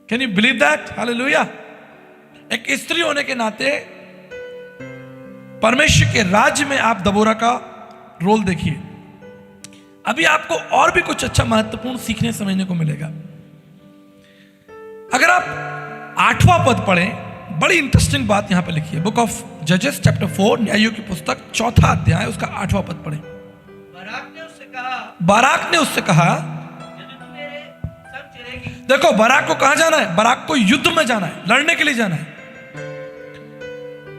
S1: Can you believe that? Hallelujah. एक स्त्री होने के नाते परमेश्वर के राज्य में आप दबोरा का रोल देखिए। अभी आपको और भी कुछ अच्छा महत्वपूर्ण सीखने समझने को मिलेगा। अगर आप 8वां पद पढ़ें, बड़ी इंटरेस्टिंग बात यहां पे लिखी है। बुक ऑफ जजेस चैप्टर 4, न्यायियों की पुस्तक 4था अध्याय उसका 8वां पद पढ़ें।
S2: बाराक ने उससे कहा यदि तू मेरे संग चलेगी।
S1: देखो बाराक को कहां जाना है? बाराक को युद्ध में जाना है, लड़ने के लिए जाना है,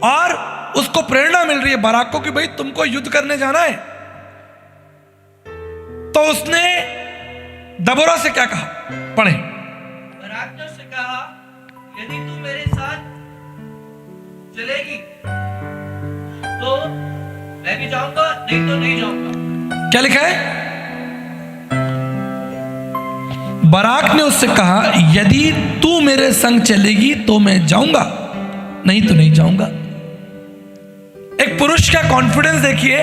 S1: और उसको प्रेरणा मिल रही है बाराक को कि भाई तुमको युद्ध करने जाना है। तो उसने दबोरा से क्या कहा? पढ़े।
S2: बाराक ने उससे कहा यदि तू मेरे साथ चलेगी तो मैं भी जाऊंगा, नहीं तो नहीं जाऊंगा।
S1: क्या लिखा है? बाराक ने उससे कहा यदि तू मेरे संग चलेगी तो मैं जाऊंगा, नहीं तो नहीं जाऊंगा। एक पुरुष का कॉन्फिडेंस देखिए,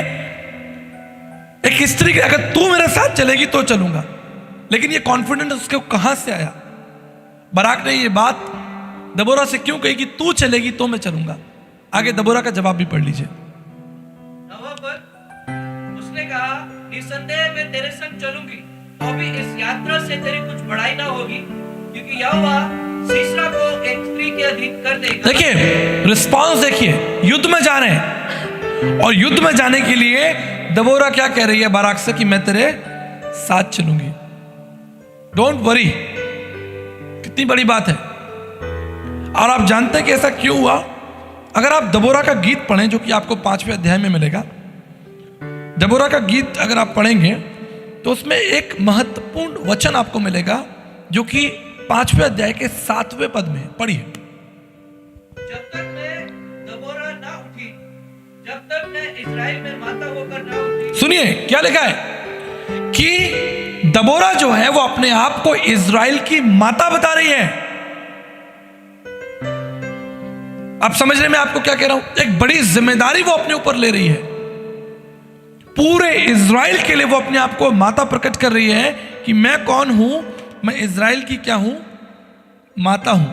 S1: एक स्त्री का, अगर तू मेरे साथ चलेगी तो चलूंगा, लेकिन ये कॉन्फिडेंस उसके कहां से आया? बाराक ने ये बात दबोरा से क्यों कही कि तू चलेगी तो मैं चलूंगा? आगे दबोरा का जवाब भी पढ़ लीजिए।
S2: 9वां पद, उसने कहा निसंदेह मैं तेरे संग चलूंगी, तो भी इस यात्रा से तेरी कुछ बड़ाई ना होगी, क्योंकि यहोवा सीसरा को एक स्त्री के अधीन कर देगा।
S1: देखिए रिस्पॉन्स देखिए, युद्ध में जा रहे हैं और युद्ध में जाने के लिए दबोरा क्या कह रही है बाराक से कि मैं तेरे साथ चलूंगी। डोंट वरी, कितनी बड़ी बात है। और आप जानते हैं कि ऐसा क्यों हुआ? अगर आप दबोरा का गीत पढ़ें, जो कि आपको 5वें अध्याय में मिलेगा, दबोरा का गीत अगर आप पढ़ेंगे तो उसमें एक महत्वपूर्ण वचन आपको मिलेगा, जो कि 5वें अध्याय के 7वें पद में। पढ़िए।
S2: जब तक मैं दबोरा ना उठी, जब तक मैं इस्राएल में माता होकर ना उठी। सुनिए
S1: क्या लिखा है कि दबोरा जो है वो अपने आप को इज़राइल की माता बता रही है। आप समझ रहे हैं मैं आपको क्या कह रहा हूं? एक बड़ी जिम्मेदारी वो अपने ऊपर ले रही है। पूरे इज़राइल के लिए वो अपने आप को माता प्रकट कर रही है कि मैं कौन हूं, मैं इज़राइल की क्या हूं, माता हूं।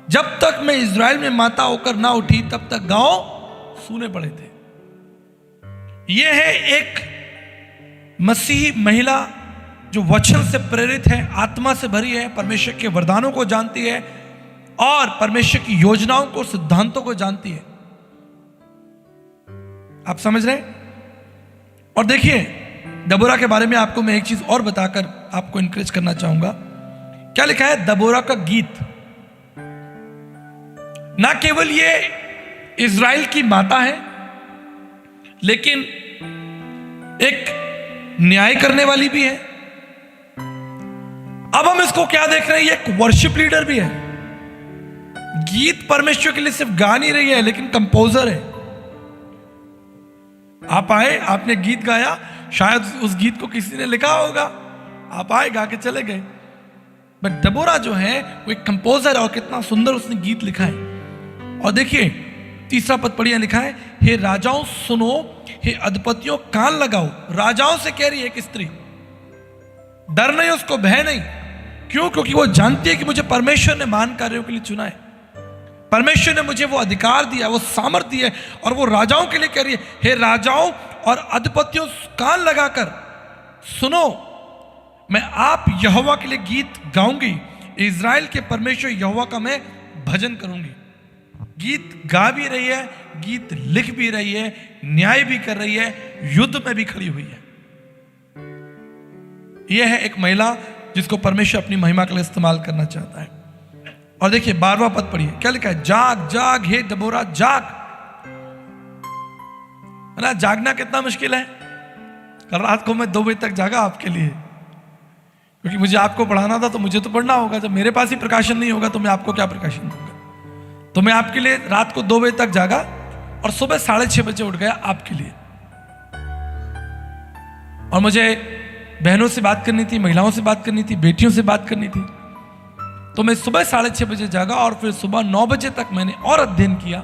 S1: जब तक मैं इज़राइल में माता होकर ना उठी, तब तक गांव सूने पड़े थे। यह है एक मसीही महिला जो वचन से प्रेरित है, आत्मा से भरी है, परमेश्वर के वरदानों को जानती है और परमेश्वर की योजनाओं को, सिद्धांतों को जानती है। आप समझ रहे हैं? और देखिए, दबोरा के बारे में आपको मैं एक चीज और बताकर आपको इंकरेज करना चाहूंगा। क्या लिखा है? दबोरा का गीत। ना केवल ये इज़राइल की माता है, लेकिन एक न्याय करने वाली भी है। अब हम इसको क्या देख रहे हैं? ये एक वर्शिप लीडर भी है। गीत परमेश्वर के लिए सिर्फ गा नहीं रही है, लेकिन कंपोजर है। आप आए, आपने गीत गाया, शायद उस गीत को किसी ने लिखा होगा, आप आए, गा के चले गए। बट दबोरा जो है वो एक कंपोजर है, और कितना सुंदर उसने गीत लिखा है। और देखिए, तीसरा पद पढ़िए, लिखा है, हे राजाओं सुनो, हे अधिपतियों कान लगाओ। राजाओं से कह रही है एक स्त्री। डर नहीं, उसको भय नहीं। क्यों? क्योंकि वो जानती है कि मुझे परमेश्वर ने महान कार्यों के लिए चुना है। परमेश्वर ने मुझे वो अधिकार दिया, वो सामर्थ्य दिया है, और वो राजाओं के लिए कह रही है, हे राजाओं और अधिपतियों कान लगाकर सुनो, मैं आप यहोवा के लिए गीत गाऊंगी। इज़राइल के परमेश्वर यहोवा का मैं भजन करूंगी। गीत गा भी रही है, गीत लिख भी रही है, न्याय भी कर रही है, युद्ध में भी खड़ी हुई है। यह है एक महिला जिसको परमेश्वर अपनी महिमा के लिए इस्तेमाल करना चाहता है। और देखिए 12वां पद पढ़िए, क्या लिखा है? जाग जाग हे दबोरा जाग। है ना? जागना कितना मुश्किल है। कल रात को मैं 2 बजे तक जागा आपके लिए, क्योंकि मुझे आपको पढ़ाना था, तो मुझे तो पढ़ना होगा। जब मेरे पास ही प्रकाशन नहीं होगा तो मैं आपको क्या प्रकाशन दूंगा? तो मैं आपके लिए रात को 2 बजे तक जागा और सुबह 6:30 बजे उठ गया आपके लिए। और मुझे बहनों से बात करनी थी, महिलाओं से बात करनी थी, बेटियों से बात करनी थी। तो मैं सुबह 6:30 बजे जागा और फिर सुबह 9 बजे तक मैंने और अध्ययन किया,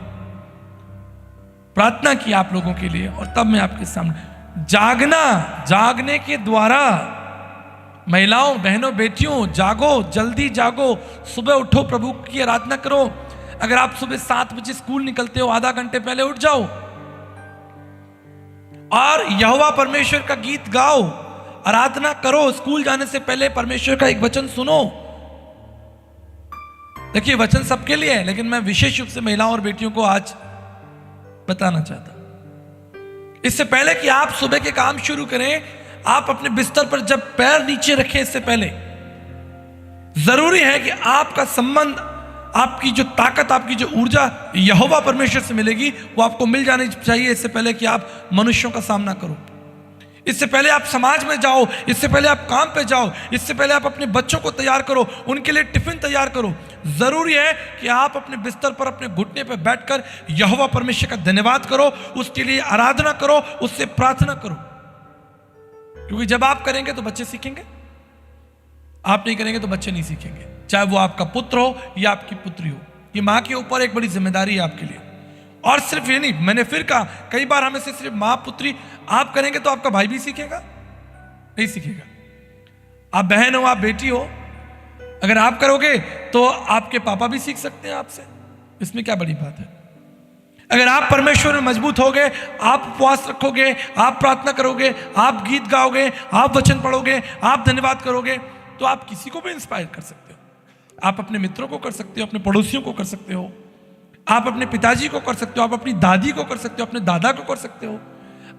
S1: प्रार्थना की आप लोगों के लिए, और तब मैं आपके सामने। जागना, जागने के द्वारा, महिलाओं, बहनों, बेटियों, जागो, जल्दी जागो, सुबह उठो, प्रभु की आराधना करो। अगर आप सुबह 7 बजे स्कूल निकलते हो, आधा घंटे पहले उठ जाओ और यहोवा परमेश्वर का गीत गाओ, आराधना करो। स्कूल जाने से पहले परमेश्वर का एक वचन सुनो। देखिए, वचन सबके लिए है, लेकिन मैं विशेष रूप से महिलाओं और बेटियों को आज बताना चाहता। इससे पहले कि आप सुबह के काम शुरू करें, आप अपने बिस्तर पर जब पैर नीचे रखें, इससे पहले जरूरी है कि आपका संबंध, आपकी जो ताकत, आपकी जो ऊर्जा यहोवा परमेश्वर से मिलेगी, वो आपको मिल जानी चाहिए। इससे पहले कि आप मनुष्यों का सामना करो, इससे पहले आप समाज में जाओ, इससे पहले आप काम पे जाओ, इससे पहले आप अपने बच्चों को तैयार करो, उनके लिए टिफिन तैयार करो। जरूरी है कि आप अपने बिस्तर पर, अपने घुटने पर बैठकर यहोवा परमेश्वर का धन्यवाद करो, उसके लिए आराधना करो, उससे प्रार्थना करो। क्योंकि जब आप करेंगे तो बच्चे सीखेंगे, आप नहीं करेंगे तो बच्चे नहीं सीखेंगे। चाहे वो आपका पुत्र हो या आपकी पुत्री हो, ये माँ के ऊपर एक बड़ी जिम्मेदारी है आपके लिए। और सिर्फ ये नहीं, मैंने फिर कहा कई बार, हमें से सिर्फ माँ पुत्री आप करेंगे तो आपका भाई भी सीखेगा? नहीं सीखेगा। आप बहन हो, आप बेटी हो, अगर आप करोगे तो आपके पापा भी सीख सकते हैं आपसे। इसमें क्या बड़ी बात है? अगर आप परमेश्वर में मजबूत होगे, आप उपवास रखोगे, आप प्रार्थना करोगे, आप गीत गाओगे, आप वचन पढ़ोगे, आप धन्यवाद करोगे, तो आप किसी को भी इंस्पायर कर सकते हो। आप अपने मित्रों को कर सकते हो, अपने पड़ोसियों को कर सकते हो, आप अपने पिताजी को कर सकते हो, आप अपनी दादी को कर सकते हो, अपने दादा को कर सकते हो,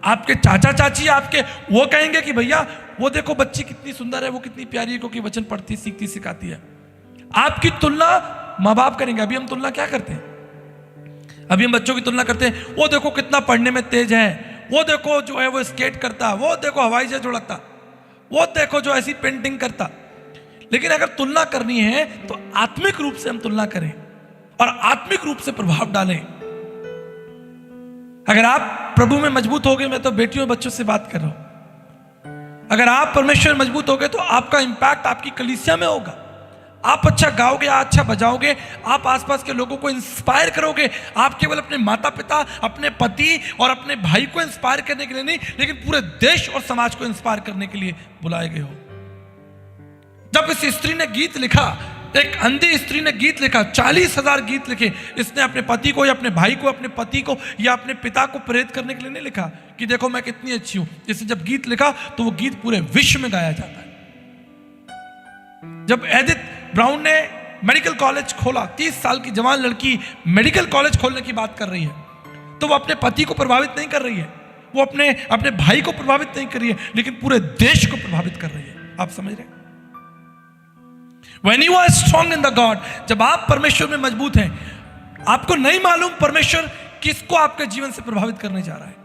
S1: आपके चाचा चाची आपके वो कहेंगे कि भैया वो देखो बच्ची कितनी सुंदर है, वो कितनी प्यारी है, क्योंकि वचन पढ़ती सीखती सिखाती है। आपकी तुलना माँ बाप करेंगे। अभी हम तुलना क्या करते हैं? अभी हम बच्चों की तुलना करते हैं, वो देखो कितना पढ़ने में तेज है, वो देखो जो है वो स्केट करता, वो देखो हवाई जहाज उड़ाता, वो देखो जो ऐसी पेंटिंग करता। लेकिन अगर तुलना करनी है तो आत्मिक रूप से हम तुलना करें और आत्मिक रूप से प्रभाव डालें। अगर आप प्रभु में मजबूत हो गए, मैं तो बेटियों बच्चों से बात कर रहा हूं, अगर आप परमेश्वर में मजबूत हो गए तो आपका इंपैक्ट आपकी कलीसिया में होगा। आप अच्छा गाओगे, अच्छा बजाओगे, आप आसपास के लोगों को इंस्पायर करोगे। आप केवल अपने माता पिता, अपने पति और अपने भाई को इंस्पायर करने के लिए नहीं, लेकिन पूरे देश और समाज को इंस्पायर करने के लिए बुलाए गए हो। जब इस स्त्री ने गीत लिखा, एक अंधी स्त्री ने गीत लिखा, 40,000 गीत लिखे। इसने अपने पति को या अपने भाई को, अपने पति को या अपने पिता को प्रेरित करने के लिए नहीं लिखा कि देखो मैं कितनी अच्छी हूं। इसने जब गीत लिखा तो वो गीत पूरे विश्व में गाया जाता है। जब एडिथ ब्राउन ने मेडिकल कॉलेज खोला, 30 साल की जवान लड़की मेडिकल कॉलेज खोलने की बात कर रही है, तो वो अपने पति को प्रभावित नहीं कर रही है, वो अपने भाई को प्रभावित नहीं कर रही है, लेकिन पूरे देश को प्रभावित कर रही है। आप समझ रहे हैं? When you are strong in the God, जब आप परमेश्वर में मजबूत हैं, आपको नहीं मालूम परमेश्वर किसको आपके जीवन से प्रभावित करने जा रहा है।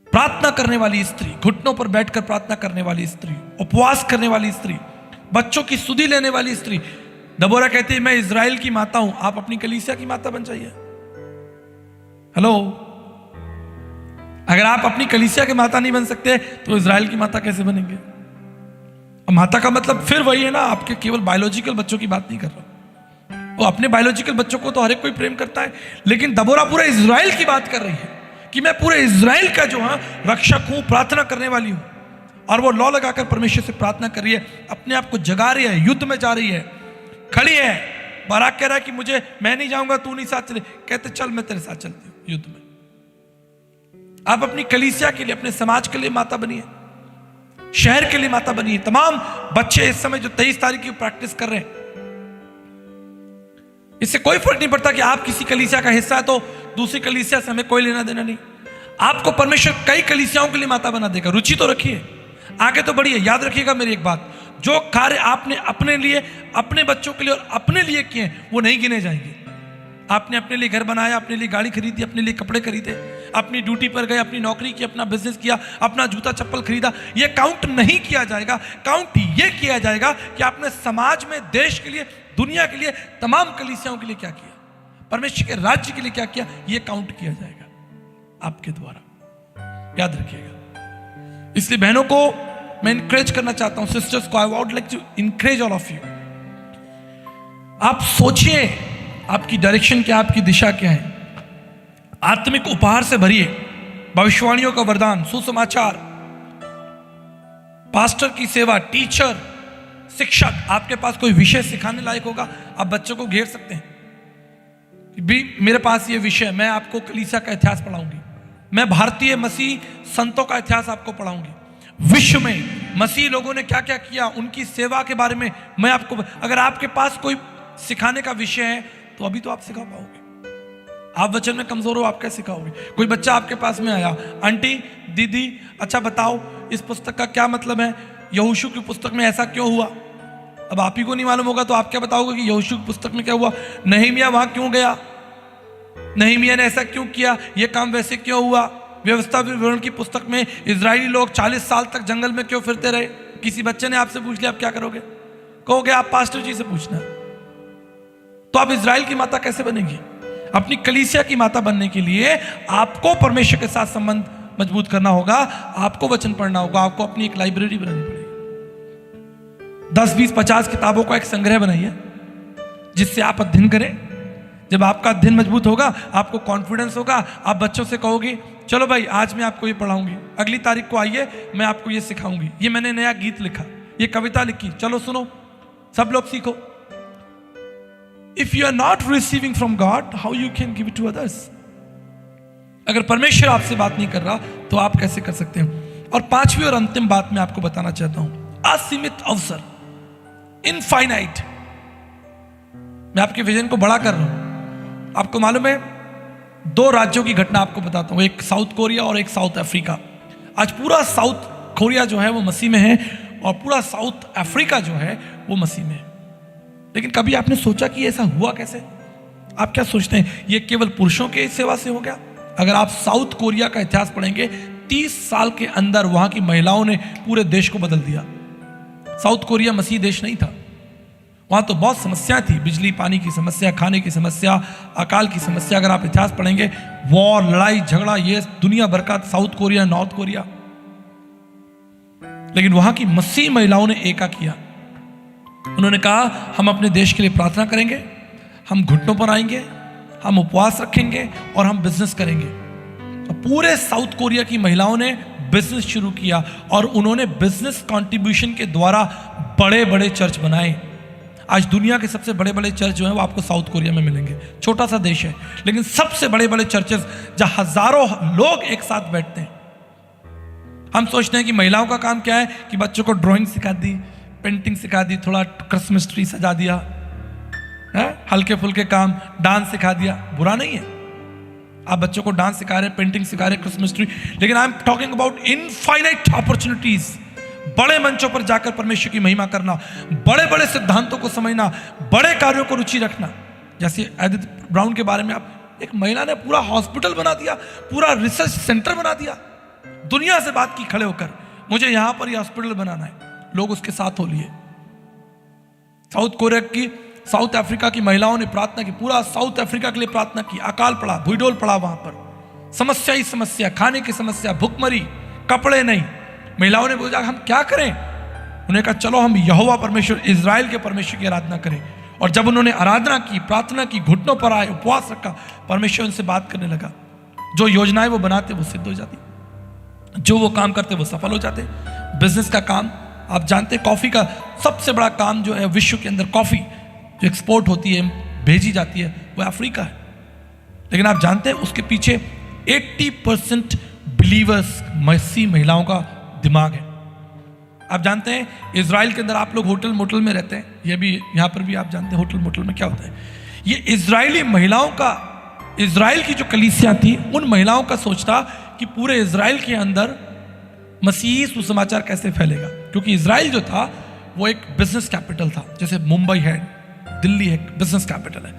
S1: प्रार्थना करने वाली स्त्री, घुटनों पर बैठकर प्रार्थना करने वाली स्त्री, उपवास करने वाली स्त्री, बच्चों की सुधि लेने वाली स्त्री। दबोरा कहती है मैं इजराइल की माता हूं। आप अपनी कलीसिया की माता बन जाइए। हेलो, अगर आप अपनी कलीसिया के माता नहीं बन सकते तो इजराइल की माता कैसे बनेंगे? माता का मतलब फिर वही है ना, आपके केवल बायोलॉजिकल बच्चों की बात नहीं कर रहा। वो अपने बायोलॉजिकल बच्चों को तो हर एक कोई प्रेम करता है, लेकिन दबोरा पूरे इजराइल की बात कर रही है कि मैं पूरे इजराइल का जो है रक्षक हूं, प्रार्थना करने वाली हूं। और वो लॉ लगाकर परमेश्वर से प्रार्थना कर रही है, अपने आप को जगा रही है, युद्ध में जा रही है, खड़ी है। बाराक कह रहा है कि मैं नहीं जाऊंगा, तू नहीं साथ चले। कहते चल मैं तेरे साथ चलती हूं युद्ध में। आप अपनी कलीसिया के लिए, अपने समाज के लिए माता बनिए, शहर के लिए माता बनिए। तमाम बच्चे इस समय जो 23 तारीख की प्रैक्टिस कर रहे हैं, इससे कोई फर्क नहीं पड़ता कि आप किसी कलीसिया का हिस्सा है तो दूसरी कलीसिया से हमें कोई लेना देना नहीं। आपको परमेश्वर कई कलीसियाओं के लिए माता बना देगा। रुचि तो रखिए, आगे तो बढ़िए। याद रखिएगा मेरी एक बात, जो कार्य आपने अपने लिए, अपने बच्चों के लिए और अपने लिए किए वो नहीं गिने जाएंगे। आपने अपने लिए घर बनाया, अपने लिए गाड़ी खरीदी, अपने लिए कपड़े खरीदे, अपनी ड्यूटी पर गए, अपनी नौकरी की, अपना बिजनेस किया, अपना जूता चप्पल खरीदा, ये काउंट नहीं किया जाएगा। काउंट ये किया जाएगा कि आपने समाज में, देश के लिए, दुनिया के लिए, तमाम कलीसियाओं के लिए क्या किया, परमेश्वर के राज्य के लिए क्या किया, ये काउंट किया जाएगा आपके द्वारा। याद रखिएगा। इसलिए बहनों को मैं इंकरेज करना चाहता हूं, सिस्टर्स को, I would like to encourage all of you. आप सोचिए आपकी डायरेक्शन क्या, आपकी दिशा क्या है। आत्मिक उपहार से भरिए, भविष्यवाणियों का वरदान, सुसमाचार, पास्टर की सेवा, टीचर, शिक्षक। आपके पास कोई विषय सिखाने लायक होगा, आप बच्चों को घेर सकते हैं भी मेरे पास ये विषय, मैं आपको कलीसिया का इतिहास पढ़ाऊंगी, मैं भारतीय मसीह संतों का इतिहास आपको पढ़ाऊंगी, विश्व में मसीह लोगों ने क्या क्या किया, उनकी सेवा के बारे में मैं आपको। अगर आपके पास कोई सिखाने का विषय है तो अभी तो आप सिखा पाओगे। आप वचन में कमजोर हो, आप क्या सिखाओगे? कोई बच्चा आपके पास में आया, आंटी, दीदी, अच्छा बताओ इस पुस्तक का क्या मतलब है, यहोशू की पुस्तक में ऐसा क्यों हुआ? अब आप ही को नहीं मालूम होगा तो आप क्या बताओगे कि यहोशू की पुस्तक में क्या हुआ? नehemiah वहां क्यों गया, नehemiah ने ऐसा क्यों किया, यह काम वैसे क्यों हुआ? व्यवस्था विवरण की पुस्तक में इजरायली लोग 40 साल तक जंगल में क्यों फिरते रहे? किसी बच्चे ने आपसे पूछ लिया, आप क्या करोगे? कहोगे आप पास्टर जी से पूछना। तो आप इजराइल की माता कैसे बनेंगी? अपनी कलीसिया की माता बनने के लिए आपको परमेश्वर के साथ संबंध मजबूत करना होगा, आपको वचन पढ़ना होगा, आपको अपनी एक लाइब्रेरी बनानी पड़ेगी। 10, 20, 50 किताबों का एक संग्रह बनाइए जिससे आप अध्ययन करें। जब आपका अध्ययन मजबूत होगा, आपको कॉन्फिडेंस होगा, आप बच्चों से कहोगे चलो भाई आज मैं आपको ये पढ़ाऊंगी, अगली तारीख को आइए मैं आपको ये सिखाऊंगी, ये मैंने नया गीत लिखा, ये कविता लिखी, चलो सुनो, सब लोग सीखो। If you are not receiving from God, how you can give it to others? अगर परमेश्वर आपसे बात नहीं कर रहा तो आप कैसे कर सकते हैं? और पांचवी और अंतिम बात मैं आपको बताना चाहता हूं, असीमित अवसर, इनफाइनाइट। मैं आपके विजन को बड़ा कर रहा हूं। आपको मालूम है दो राज्यों की घटना आपको बताता हूँ, एक साउथ कोरिया और एक साउथ अफ्रीका। आज पूरा साउथ कोरिया जो है वो मसीह में है और पूरा साउथ अफ्रीका जो है वो मसीह में है। लेकिन कभी आपने सोचा कि ऐसा हुआ कैसे? आप क्या सोचते हैं ये केवल पुरुषों के सेवा से हो गया? अगर आप साउथ कोरिया का इतिहास पढ़ेंगे, 30 साल के अंदर वहां की महिलाओं ने पूरे देश को बदल दिया। साउथ कोरिया मसीह देश नहीं था, वहां तो बहुत समस्याएं थी, बिजली पानी की समस्या, खाने की समस्या, अकाल की समस्या। अगर आप इतिहास पढ़ेंगे, वॉर, लड़ाई झगड़ा, ये दुनिया भर का साउथ कोरिया, नॉर्थ कोरिया। लेकिन वहां की मसीह महिलाओं ने एका किया। उन्होंने कहा हम अपने देश के लिए प्रार्थना करेंगे, हम घुटनों पर आएंगे, हम उपवास रखेंगे और हम बिजनेस करेंगे। तो पूरे साउथ कोरिया की महिलाओं ने बिजनेस शुरू किया और उन्होंने बिजनेस कंट्रीब्यूशन के द्वारा बड़े बड़े चर्च बनाए। आज दुनिया के सबसे बड़े बड़े चर्च जो हैं वो आपको साउथ कोरिया में मिलेंगे। छोटा सा देश है लेकिन सबसे बड़े बड़े चर्चेस जहां हजारों लोग एक साथ बैठते हैं। हम सोचते हैं कि महिलाओं का काम क्या है कि बच्चों को ड्राइंग सिखा दी, पेंटिंग सिखा दी, थोड़ा क्रिसमस ट्री सजा दिया, हल्के फुल्के काम, डांस सिखा दिया। बुरा नहीं है, आप बच्चों को डांस सिखा रहे हैं, पेंटिंग सिखा रहे हैं, क्रिसमस ट्री। लेकिन I am talking about infinite opportunities. बड़े मंचों पर जाकर परमेश्वर की महिमा करना, बड़े बड़े सिद्धांतों को समझना, बड़े कार्यों को रुचि रखना। जैसे एडिथ ब्राउन के बारे में, आप एक महिला ने पूरा हॉस्पिटल बना दिया, पूरा रिसर्च सेंटर बना दिया, दुनिया से बात की खड़े होकर, मुझे यहां पर यह हॉस्पिटल बनाना है। लोग उसके साथ हो लिए। साउथ कोरिया की, साउथ अफ्रीका की महिलाओं ने प्रार्थना की, पूरा साउथ अफ्रीका के लिए प्रार्थना की। अकाल पड़ा, भूडोल पड़ा, वहां पर समस्या ही समस्या, खाने की समस्या, भूखमरी, कपड़े नहीं। महिलाओं ने बोला हम क्या करें? उन्होंने कहा चलो हम यहोवा परमेश्वर, इजराइल के परमेश्वर की आराधना करें। और जब उन्होंने आराधना की, प्रार्थना की, घुटनों पर आए, उपवास रखा, परमेश्वर उनसे बात करने लगा। जो योजनाएं वो बनाते वो सिद्ध हो जाती, जो वो काम करते वो सफल हो जाते। बिजनेस का काम आप जानते हैं, कॉफी का सबसे बड़ा काम जो है विश्व के अंदर, कॉफी जो एक्सपोर्ट होती है, भेजी जाती है, वो अफ्रीका है। लेकिन आप जानते हैं उसके पीछे 80% बिलीवर्स मसीह महिलाओं का दिमाग है। आप जानते हैं इजराइल के अंदर आप लोग होटल मोटल में रहते हैं, ये भी यहां पर भी आप जानते हैं होटल मोटल में क्या होता है। ये इजरायली महिलाओं का, इजराइल की जो कलीसिया थी, उन महिलाओं का सोचता कि पूरे इजराइल के अंदर मसीही सुसमाचार कैसे फैलेगा। क्योंकि इजराइल जो था वो एक बिजनेस कैपिटल था, जैसे मुंबई है, दिल्ली है, बिजनेस कैपिटल है।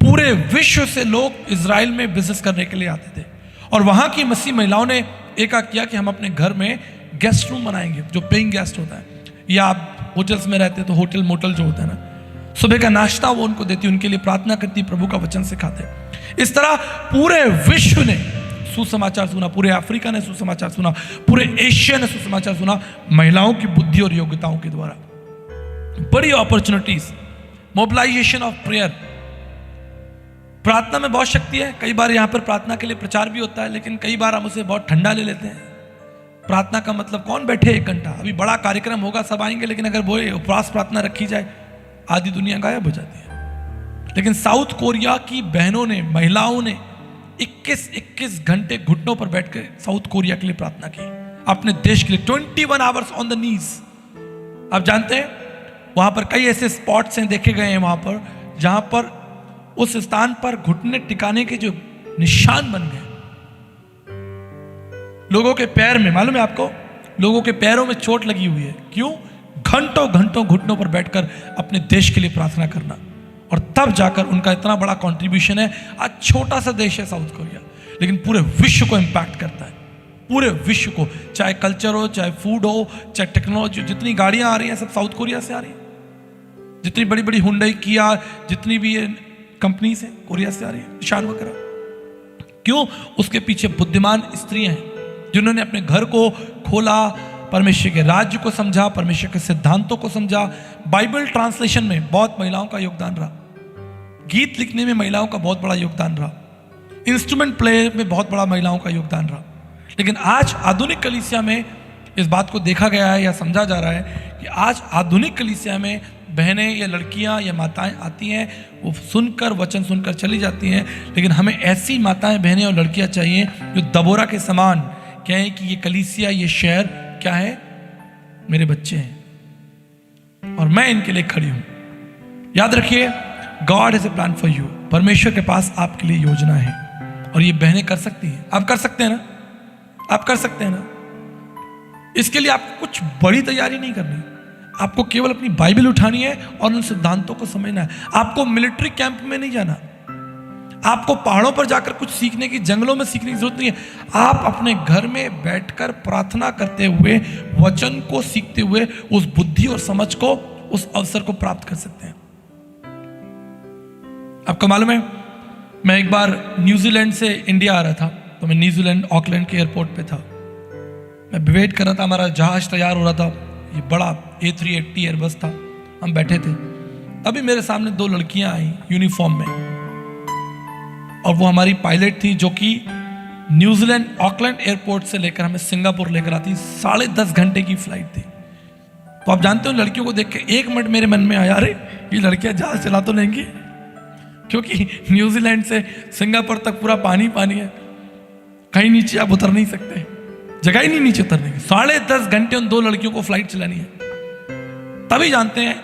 S1: पूरे विश्व से लोग इजराइल में बिजनेस करने के लिए आते थे। और वहां की मसीह महिलाओं ने एका किया कि हम अपने घर में गेस्ट रूम बनाएंगे, जो पेइंग गेस्ट होता है, या आप होटल्स में रहते तो होटल मोटल जो होता है ना, सुबह का नाश्ता वो उनको देती, उनके लिए प्रार्थना करती, प्रभु का वचन सिखाते। इस तरह पूरे विश्व ने सुसमाचार सुना, पूरे अफ्रीका ने सुसमाचार सुना, पूरे एशिया ने सुसमाचार सुना, महिलाओं की बुद्धि और योग्यताओं के द्वारा। बड़ी अपॉर्चुनिटीज, मोबिलाइजेशन ऑफ प्रेयर। प्रार्थना में बहुत शक्ति है। कई बार यहां पर प्रार्थना के लिए प्रचार भी होता है, लेकिन कई बार हम उसे बहुत ठंडा ले लेते हैं। प्रार्थना का मतलब कौन बैठे 1 घंटा? अभी बड़ा कार्यक्रम होगा, सब आएंगे, लेकिन अगर वो उपवास प्रार्थना रखी जाए, आधी दुनिया गायब हो जाती है। लेकिन साउथ कोरिया की बहनों ने, महिलाओं ने 21 घंटे घुटनों पर बैठकर साउथ कोरिया के लिए प्रार्थना की, अपने देश के लिए। 21 आवर्स ऑन द नीज। आप जानते हैं वहां पर कई ऐसे स्पॉट्स हैं, देखे गए हैं वहां पर, जहां पर उस स्थान पर घुटने टिकाने के जो निशान बन गए। लोगों के पैर में, मालूम है आपको, लोगों के पैरों में चोट लगी हुई है। क्यों? घंटों घंटों घुटनों पर बैठकर अपने देश के लिए प्रार्थना करना, और तब जाकर उनका इतना बड़ा कंट्रीब्यूशन है। आज छोटा सा देश है साउथ कोरिया, लेकिन पूरे विश्व को इंपैक्ट करता है, पूरे विश्व को। चाहे कल्चर हो, चाहे फूड हो, चाहे टेक्नोलॉजी, जितनी गाड़ियां आ रही हैं सब साउथ कोरिया से आ रही हैं। जितनी बड़ी बड़ी हुंडई, किया, जितनी भी कंपनीज हैं, कोरिया से आ रही है, निशान वगैरह। क्यों? उसके पीछे बुद्धिमान स्त्रियां हैं जिन्होंने अपने घर को खोला, परमेश्वर के राज्य को समझा, परमेश्वर के सिद्धांतों को समझा। बाइबल ट्रांसलेशन में बहुत महिलाओं का योगदान रहा, गीत लिखने में महिलाओं का बहुत बड़ा योगदान रहा, इंस्ट्रूमेंट प्ले में बहुत बड़ा महिलाओं का योगदान रहा। लेकिन आज आधुनिक कलीसिया में इस बात को देखा गया है या समझा जा रहा है कि आज आधुनिक कलीसिया में बहनें या लड़कियां या माताएं आती हैं, वो सुनकर, वचन सुनकर चली जाती हैं। लेकिन हमें ऐसी माताएं, बहनें और लड़कियां चाहिए जो दबोरा के समान कहें कि ये कलीसिया, ये शहर क्या है, मेरे बच्चे हैं और मैं इनके लिए खड़ी हूं। याद रखिए, God has a plan for you. परमेश्वर के पास आपके लिए योजना है। और ये बहनें कर सकती हैं, आप कर सकते हैं ना, आप कर सकते हैं ना। इसके लिए आपको कुछ बड़ी तैयारी नहीं करनी, आपको केवल अपनी बाइबल उठानी है और उन सिद्धांतों को समझना है। आपको मिलिट्री कैंप में नहीं जाना, आपको पहाड़ों पर जाकर कुछ सीखने की, जंगलों में सीखने की जरूरत नहीं है। आप अपने घर में बैठकर प्रार्थना करते हुए, वचन को सीखते हुए उस बुद्धि और समझ को, उस अवसर को प्राप्त कर सकते हैं। आपको मालूम है, मैं एक बार न्यूजीलैंड से इंडिया आ रहा था, तो मैं न्यूजीलैंड ऑकलैंड के एयरपोर्ट पे था। मैं वेट कर रहा था, हमारा जहाज तैयार हो रहा था, ये बड़ा A380 एयरबस था, हम बैठे थे। तभी मेरे सामने दो लड़कियां आई यूनिफॉर्म में, और वो हमारी पायलट थी, जो कि न्यूजीलैंड ऑकलैंड एयरपोर्ट से लेकर हमें सिंगापुर लेकर आती। 10.5 घंटे की फ्लाइट थी। तो आप जानते हो, लड़कियों को देख के 1 मिनट मेरे मन में आया, अरे ये लड़कियां जहाज चला तो लेंगी, क्योंकि न्यूजीलैंड से सिंगापुर तक पूरा पानी पानी है, कहीं नीचे आप उतर नहीं सकते, जगह ही नहीं नीचे उतरने की। 10.5 घंटे उन दो लड़कियों को फ्लाइट चलानी है। तभी जानते हैं,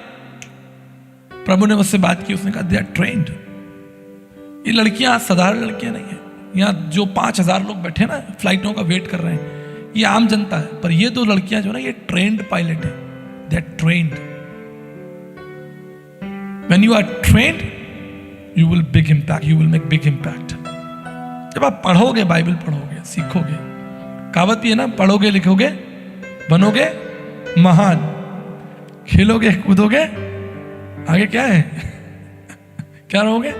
S1: प्रभु ने मुझसे बात की, उसने कहा दे आर ट्रेन्ड। ये लड़कियां साधारण लड़कियां नहीं है। यहाँ जो 5000 लोग बैठे ना फ्लाइटों का वेट कर रहे हैं, ये आम जनता है, पर ये दो लड़कियां जो ना, ये ट्रेन्ड पायलट है, they are trained. When you are trained you will big impact, you will make big impact. जब आप पढ़ोगे, बाइबल पढ़ोगे, सीखोगे, कहावत भी है ना, पढ़ोगे लिखोगे बनोगे महान, खेलोगे कूदोगे आगे क्या है क्या रहोगे,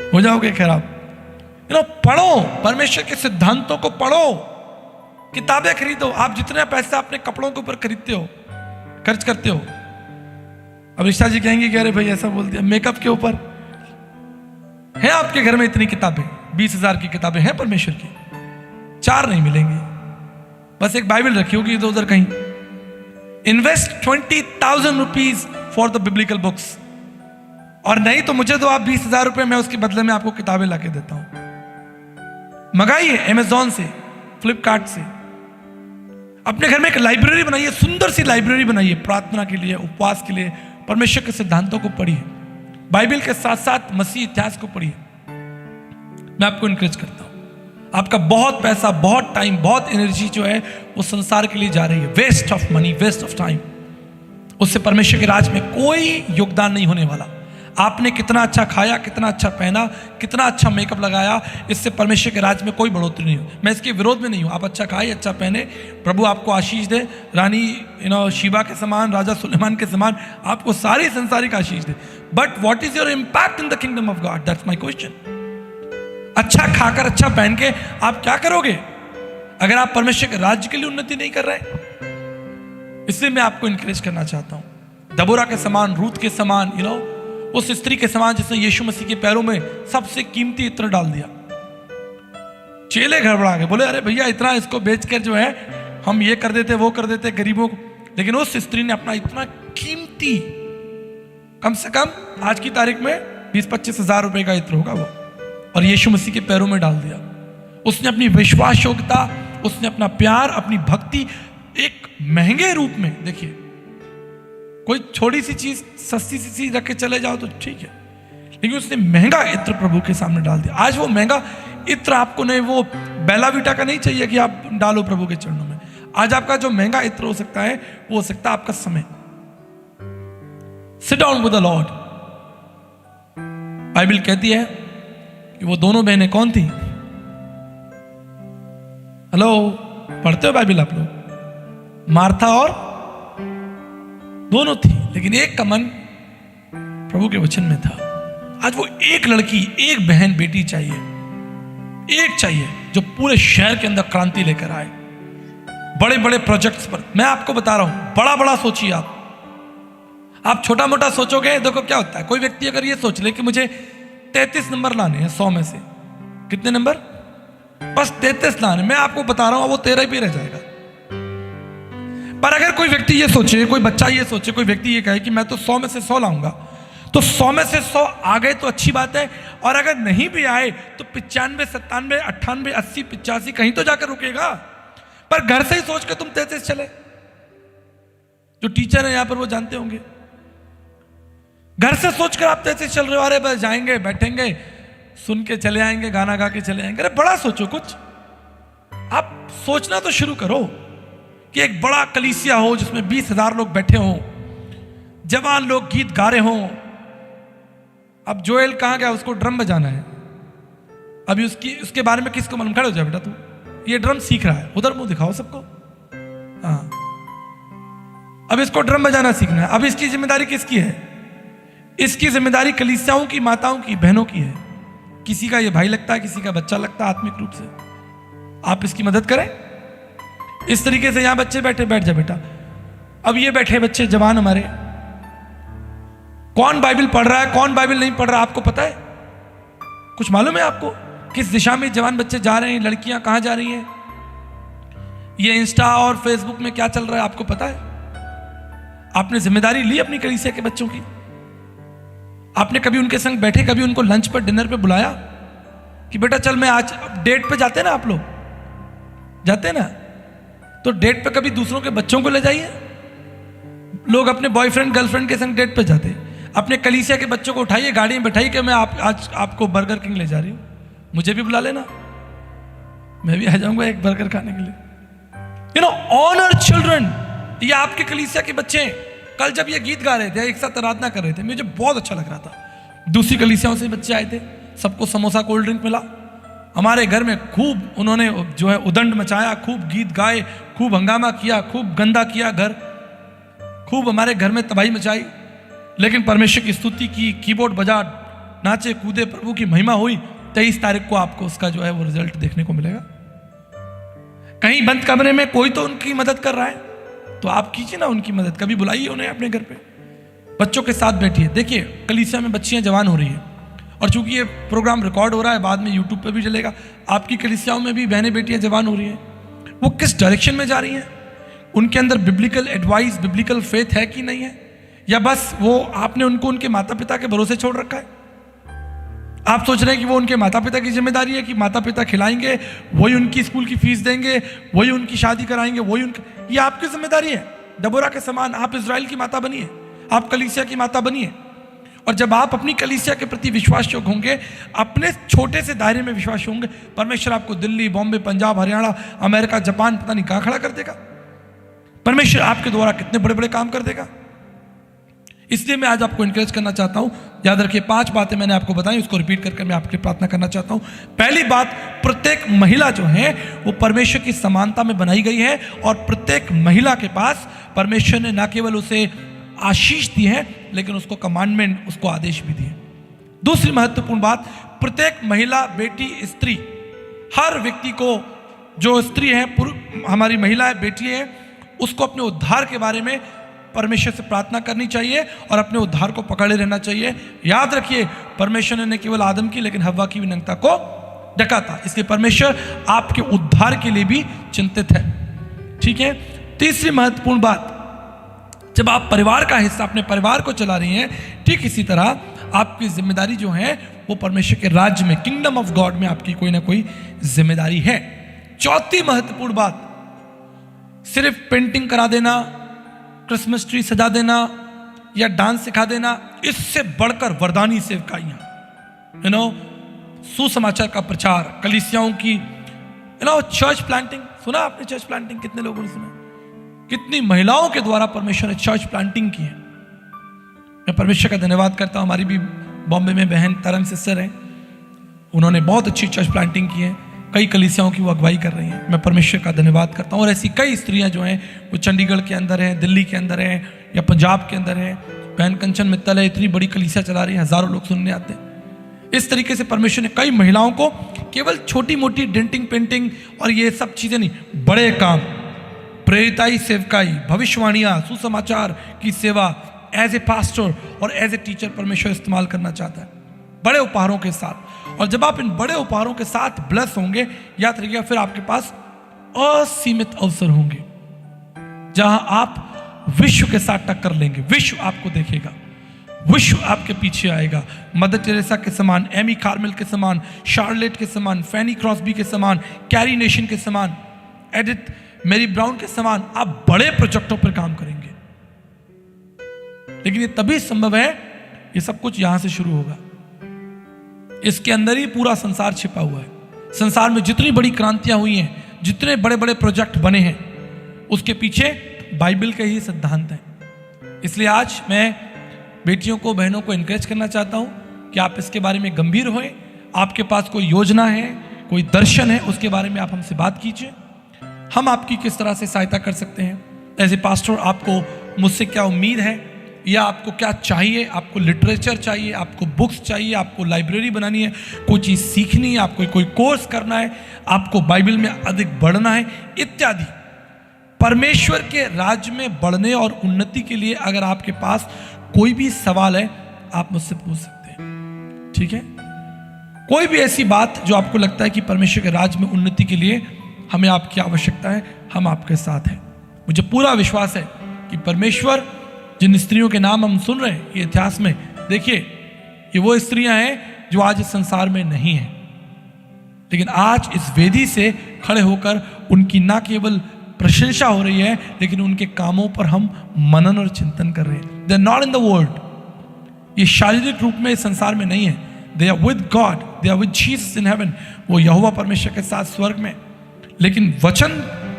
S1: हो जाओगे खराब। पढ़ो, परमेश्वर के सिद्धांतों को पढ़ो, किताबें खरीदो। आप जितने पैसा अपने कपड़ों के ऊपर खरीदते हो, खर्च करते हो, अब ऋषा जी कहेंगे कि अरे भाई ऐसा बोल दिया, मेकअप के ऊपर है आपके घर में इतनी किताबें, 20,000 की किताबें हैं परमेश्वर की, 4 नहीं मिलेंगी, बस एक बाइबल रखी होगी इधर उधर कहीं। Invest 20,000 rupees for the biblical books, और नहीं तो मुझे दो आप 20,000 रुपए, मैं उसके बदले में आपको किताबें लाके देता हूं। मंगाइए अमेजॉन से, फ्लिपकार्ट से। अपने घर में एक लाइब्रेरी बनाइए, सुंदर सी लाइब्रेरी बनाइए, प्रार्थना के लिए, उपवास के लिए। परमेश्वर के सिद्धांतों को पढ़िए, बाइबल के साथ साथ मसीह इतिहास को पढ़िए। मैं आपको इनकरेज करता हूं। आपका बहुत पैसा, बहुत टाइम, बहुत एनर्जी जो है वो संसार के लिए जा रही है, waste of money, waste of time. उससे परमेश्वर के राज में कोई योगदान नहीं होने वाला। आपने कितना अच्छा खाया, कितना अच्छा पहना, कितना अच्छा मेकअप लगाया, इससे परमेश्वर के राज में कोई बढ़ोतरी नहीं हो। मैं इसके विरोध में नहीं हूं। आप अच्छा खाए, अच्छा पहने, प्रभु आपको आशीष दे, रानी शीबा के समान, राजा सुलेमान के समान आपको सारी संसारिक आशीष दे। But what is your impact in the kingdom of God, that's my question. अच्छा खाकर, अच्छा पहन के आप क्या करोगे अगर आप परमेश्वर के राज्य के लिए उन्नति नहीं कर रहे? इसलिए मैं आपको इंकरेज करना चाहता हूं, दबोरा के समान, रूत के समान, उस स्त्री के समान जिसने यीशु मसीह के पैरों में सबसे कीमती इत्र डाल दिया। चेले गड़बड़ा गए, बोले अरे भैया इतना इसको बेचकर जो है हम ये कर देते, वो कर देते गरीबों को। लेकिन उस स्त्री ने अपना इतना कीमती, कम से कम आज की तारीख में 20-25 हजार रुपए का इत्र होगा वो, और यीशु मसीह के पैरों में डाल दिया। उसने अपनी विश्वास योग्यता, उसने अपना प्यार, अपनी भक्ति एक महंगे रूप में, देखिए कोई छोटी सी चीज, सस्ती सी चीज रख के चले जाओ तो ठीक है, लेकिन उसने महंगा इत्र प्रभु के सामने डाल दिया। आज वो महंगा इत्र आपको नहीं, वो बेला वीटा का नहीं चाहिए कि आप डालो प्रभु के चरणों में। आज आपका जो महंगा इत्र हो सकता है, वो हो सकता है आपका समय। Sit down with the Lord. Bible कहती है कि वो दोनों बहनें कौन थी? हेलो, पढ़ते हो बाइबल आप लोग? मार्था और दोनों थी, लेकिन एक का मन प्रभु के वचन में था। आज वो एक लड़की, एक बहन, बेटी चाहिए, एक चाहिए जो पूरे शहर के अंदर क्रांति लेकर आए, बड़े बड़े प्रोजेक्ट्स पर। मैं आपको बता रहा हूं, बड़ा बड़ा सोचिए। आप छोटा मोटा सोचोगे, देखो क्या होता है। कोई व्यक्ति अगर ये सोच ले कि मुझे 33 नंबर लाने हैं 100 में से, कितने नंबर? बस 33 लाने, मैं आपको बता रहा हूं वो 13 भी रह जाएगा। पर अगर कोई व्यक्ति ये सोचे, कोई बच्चा ये सोचे, कोई व्यक्ति ये कहे कि मैं तो 100 में से 100 लाऊंगा, तो 100 में से 100 आ गए तो अच्छी बात है, और अगर नहीं भी आए तो 95, 97, 98, 80, 85 कहीं तो जाकर रुकेगा। पर घर से ही सोच के तुम 33 चले। जो टीचर है यहां पर वो जानते होंगे, घर से सोचकर आप 33 चल रहे हो, अरे बस जाएंगे, बैठेंगे, सुन के चले आएंगे, गाना गा के चले आएंगे। अरे बड़ा सोचो कुछ, आप सोचना तो शुरू करो कि एक बड़ा कलीसिया हो जिसमें 20,000 लोग बैठे हों, जवान लोग गीत गा रहे हों। अब जोएल कहाँ गया, उसको ड्रम बजाना है। अभी उसके बारे में किसको मालूम? खड़े हो जाए बेटा, तू ये ड्रम सीख रहा है, उधर मुंह दिखाओ सबको। हाँ, अब इसको ड्रम बजाना सीखना है। अब इसकी जिम्मेदारी किसकी है? इसकी जिम्मेदारी कलीसियाओं की, माताओं की, बहनों की है। किसी का ये भाई लगता है, किसी का बच्चा लगता है आत्मिक रूप से। आप इसकी मदद करें। इस तरीके से यहां बच्चे बैठे, बैठ जा बेटा। अब ये बैठे बच्चे जवान हमारे, कौन बाइबल पढ़ रहा है, कौन बाइबल नहीं पढ़ रहा, आपको पता है? कुछ मालूम है आपको किस दिशा में जवान बच्चे जा रहे हैं, लड़कियां कहां जा रही हैं? ये इंस्टा और फेसबुक में क्या चल रहा है आपको पता है? आपने जिम्मेदारी ली अपनी कलीसिया के बच्चों की? आपने कभी उनके संग बैठे, कभी उनको लंच पर, डिनर पे बुलाया कि बेटा चल मैं आज, डेट पे जाते ना आप लोग, जाते ना, तो डेट पे कभी दूसरों के बच्चों को ले जाइए। लोग अपने बॉयफ्रेंड गर्लफ्रेंड के संग डेट पे जाते, अपने कलीसिया के बच्चों को उठाइए, गाड़ी में बैठाइए कि मैं आज आपको बर्गर किंग ले जा रही हूं, मुझे भी बुला लेना, मैं भी आ जाऊंगा एक बर्गर खाने के लिए। Honour children. ये आपके कलीसिया के बच्चे हैं। कल जब ये गीत गा रहे थे, एक साथ आराधना कर रहे थे, मुझे बहुत अच्छा लग रहा था। दूसरी कलीसियाओं से बच्चे आए थे, सबको समोसा कोल्ड ड्रिंक मिला। हमारे घर में खूब उन्होंने जो है उदंड मचाया, खूब गीत गाए, खूब हंगामा किया, खूब गंदा किया घर, खूब हमारे घर में तबाही मचाई। लेकिन परमेश्वर की स्तुति की, कीबोर्ड बजा, नाचे कूदे, प्रभु की महिमा हुई। 23 तारीख को आपको उसका जो है वो रिजल्ट देखने को मिलेगा। कहीं बंद कमरे में कोई तो उनकी मदद कर रहा है, तो आप कीजिए ना उनकी मदद। कभी बुलाइए उन्हें अपने घर पे, बच्चों के साथ बैठिए। देखिए कलीसिया में बच्चियां जवान हो रही है, और चूंकि ये प्रोग्राम रिकॉर्ड हो रहा है, बाद में यूट्यूब पे भी चलेगा। आपकी कलीसियाओं में भी बहनें बेटियां जवान हो रही हैं। वो किस डायरेक्शन में जा रही हैं? उनके अंदर बिब्लिकल एडवाइस, बिब्लिकल फेथ है कि नहीं है, या बस वो आपने उनको उनके माता पिता के भरोसे छोड़ रखा है? आप सोच रहे हैं कि वो उनके माता पिता की जिम्मेदारी है कि माता पिता खिलाएंगे, वही उनकी स्कूल की फीस देंगे, वही उनकी शादी कराएंगे, वही उनकी, ये आपकी जिम्मेदारी है। दबोरा के समान आप इजराइल की माता बनिए, आप कलीसिया की माता बनिए। और जब आप अपनी कलीसिया के प्रति विश्वास योग्य होंगे, अपने छोटे से दायरे में विश्वास होंगे, परमेश्वर आपको दिल्ली, बॉम्बे, पंजाब, हरियाणा, अमेरिका, जापान, पता नहीं कहां खड़ा कर देगा। परमेश्वर आपके द्वारा कितने बड़े बड़े काम कर देगा। इसलिए मैं आज आपको इंकरेज करना चाहता हूं। याद रखिए 5 बातें मैंने आपको बताई, उसको रिपीट करके मैं आपके लिए प्रार्थना करना चाहता हूं। पहली बात, प्रत्येक महिला जो है वो परमेश्वर की समानता में बनाई गई है, और प्रत्येक महिला के पास परमेश्वर ने न केवल उसे आशीष दी है, लेकिन उसको कमांडमेंट, उसको आदेश भी दिए। दूसरी महत्वपूर्ण बात, प्रत्येक महिला, बेटी, स्त्री, हर व्यक्ति को, जो स्त्री है, हमारी महिला है, बेटी है, उसको अपने उद्धार के बारे में परमेश्वर से प्रार्थना करनी चाहिए और अपने उद्धार को पकड़े रहना चाहिए। याद रखिए परमेश्वर ने न केवल आदम की लेकिन हव्वा की विनम्रता को ढका था, इसलिए परमेश्वर आपके उद्धार के लिए भी चिंतित है। ठीक है। तीसरी महत्वपूर्ण बात, जब आप परिवार का हिस्सा, अपने परिवार को चला रही हैं, ठीक इसी तरह आपकी जिम्मेदारी जो है वो परमेश्वर के राज्य में, किंगडम ऑफ गॉड में आपकी कोई ना कोई जिम्मेदारी है। चौथी महत्वपूर्ण बात, सिर्फ पेंटिंग करा देना, क्रिसमस ट्री सजा देना या डांस सिखा देना, इससे बढ़कर वरदानी सेवकाइयां, सुसमाचार का प्रचार, कलीसियाओं की, चर्च प्लांटिंग। सुना आपने चर्च प्लांटिंग? कितने लोगों ने सुना? कितनी महिलाओं के द्वारा परमेश्वर ने चर्च प्लांटिंग की है। मैं परमेश्वर का धन्यवाद करता हूं। हमारी भी बॉम्बे में बहन तरंग सिस्टर हैं, उन्होंने बहुत अच्छी चर्च प्लांटिंग की है, कई कलीसियाओं की वो अगुवाई कर रही हैं। मैं परमेश्वर का धन्यवाद करता हूं। और ऐसी कई स्त्रियां जो हैं वो चंडीगढ़ के अंदर हैं, दिल्ली के अंदर हैं, या पंजाब के अंदर हैं। बहन कंचन मित्तल है, इतनी बड़ी कलीसिया चला रही है, हजारों लोग सुनने आते हैं। इस तरीके से परमेश्वर ने कई महिलाओं को केवल छोटी मोटी डेंटिंग, पेंटिंग और ये सब चीजें नहीं, बड़े काम, प्रेरिताई, सेवकाई, भविष्यवाणियां, सुसमाचार की सेवा, एज ए पास्टर और एज ए टीचर परमेश्वर इस्तेमाल करना चाहता है, बड़े उपहारों के साथ। और जब आप इन बड़े उपहारों के साथ ब्लेस होंगे, याद रखिएगा, फिर आपके पास असीमित अवसर होंगे जहां आप विश्व के साथ टक्कर लेंगे। विश्व आपको देखेगा, विश्व आपके पीछे आएगा। मदर टेरेसा के समान, एमी कार्मेल के समान, शार्लेट के समान, फैनी क्रॉसबी के समान, कैरी नेशन के समान, एडिथ मेरी ब्राउन के समान आप बड़े प्रोजेक्टों पर काम करेंगे। लेकिन ये तभी संभव है, ये सब कुछ यहां से शुरू होगा। इसके अंदर ही पूरा संसार छिपा हुआ है। संसार में जितनी बड़ी क्रांतियां हुई हैं, जितने बड़े बड़े प्रोजेक्ट बने हैं, उसके पीछे बाइबल के ही सिद्धांत हैं। इसलिए आज मैं बेटियों को, बहनों को इनकरेज करना चाहता हूं कि आप इसके बारे में गंभीर होएं। आपके पास कोई योजना है, कोई दर्शन है, उसके बारे में आप हमसे बात कीजिए। हम आपकी किस तरह से सहायता कर सकते हैं। एज ए पास्टर आपको मुझसे क्या उम्मीद है, या आपको क्या चाहिए? आपको लिटरेचर चाहिए, आपको बुक्स चाहिए, आपको लाइब्रेरी बनानी है, कोई चीज़ सीखनी है, आपको कोई कोर्स करना है, आपको बाइबल में अधिक बढ़ना है, इत्यादि। परमेश्वर के राज्य में बढ़ने और उन्नति के लिए अगर आपके पास कोई भी सवाल है, आप मुझसे पूछ सकते हैं, ठीक है? कोई भी ऐसी बात जो आपको लगता है कि परमेश्वर के राज्य में उन्नति के लिए हमें आपकी आवश्यकता है, हम आपके साथ हैं। मुझे पूरा विश्वास है कि परमेश्वर, जिन स्त्रियों के नाम हम सुन रहे हैं ये इतिहास में, देखिए ये वो स्त्रियां हैं जो आज इस संसार में नहीं हैं, लेकिन आज इस वेदी से खड़े होकर उनकी ना केवल प्रशंसा हो रही है, लेकिन उनके कामों पर हम मनन और चिंतन कर रहे हैं। They are not in the world, ये शारीरिक रूप में इस संसार में नहीं है। They are with God, they are with Jesus in heaven, वो यहोवा परमेश्वर के साथ स्वर्ग में, लेकिन वचन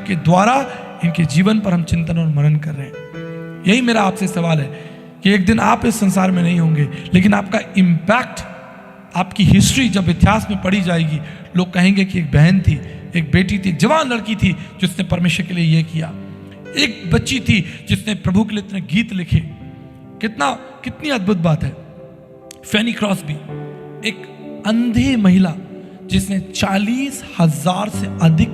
S1: के द्वारा इनके जीवन पर हम चिंतन और मनन कर रहे हैं। यही मेरा आपसे सवाल है कि एक दिन आप इस संसार में नहीं होंगे, लेकिन आपका इम्पैक्ट, आपकी हिस्ट्री जब इतिहास में पढ़ी जाएगी, लोग कहेंगे कि एक बहन थी, एक बेटी थी, एक जवान लड़की थी जिसने परमेश्वर के लिए यह किया, एक बच्ची थी जिसने प्रभु के लिए इतने गीत लिखे। कितनी अद्भुत बात है। फैनी क्रॉस्बी, एक अंधी महिला जिसने 40,000 से अधिक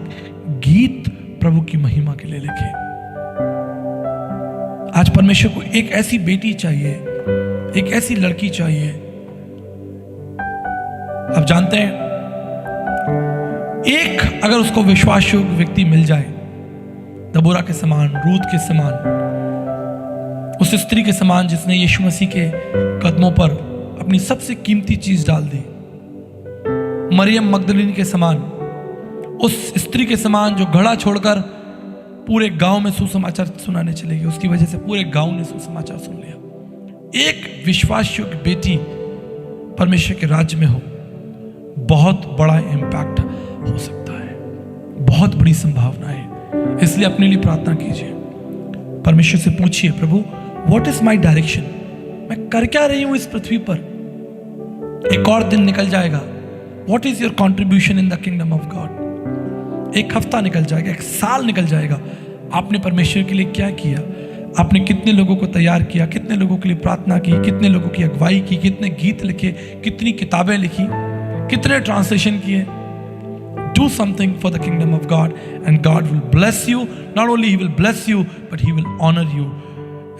S1: गीत प्रभु की महिमा के लिए लिखे। आज परमेश्वर को एक ऐसी बेटी चाहिए, एक ऐसी लड़की चाहिए। आप जानते हैं, एक अगर उसको विश्वास योग्य व्यक्ति मिल जाए, दबोरा के समान, रूत के समान, उस स्त्री के समान जिसने यीशु मसीह के कदमों पर अपनी सबसे कीमती चीज डाल दी, मरियम मगदलीनी के समान, उस स्त्री के समान जो घड़ा छोड़कर पूरे गांव में सुसमाचार सुनाने चली गई, उसकी वजह से पूरे गांव ने सुसमाचार सुन लिया। एक विश्वास योग्य बेटी परमेश्वर के राज्य में हो, बहुत बड़ा इम्पैक्ट हो सकता है, बहुत बड़ी संभावना है। इसलिए अपने लिए प्रार्थना कीजिए, परमेश्वर से पूछिए, प्रभु व्हाट इज माई डायरेक्शन, मैं कर क्या रही हूं इस पृथ्वी पर। एक और दिन निकल जाएगा, what is your contribution in the kingdom of God. एक हफ्ता निकल जाएगा, एक साल निकल जाएगा, आपने परमेश्वर के लिए क्या किया, आपने कितने लोगों को तैयार किया, कितने लोगों के लिए प्रार्थना की, कितने लोगों की अगुवाई की, कितने गीत लिखे, कितनी किताबें लिखी, कितने ट्रांसलेशन किए। Do something for the kingdom of God and God will bless you. Not only He will bless you, but He will honor you.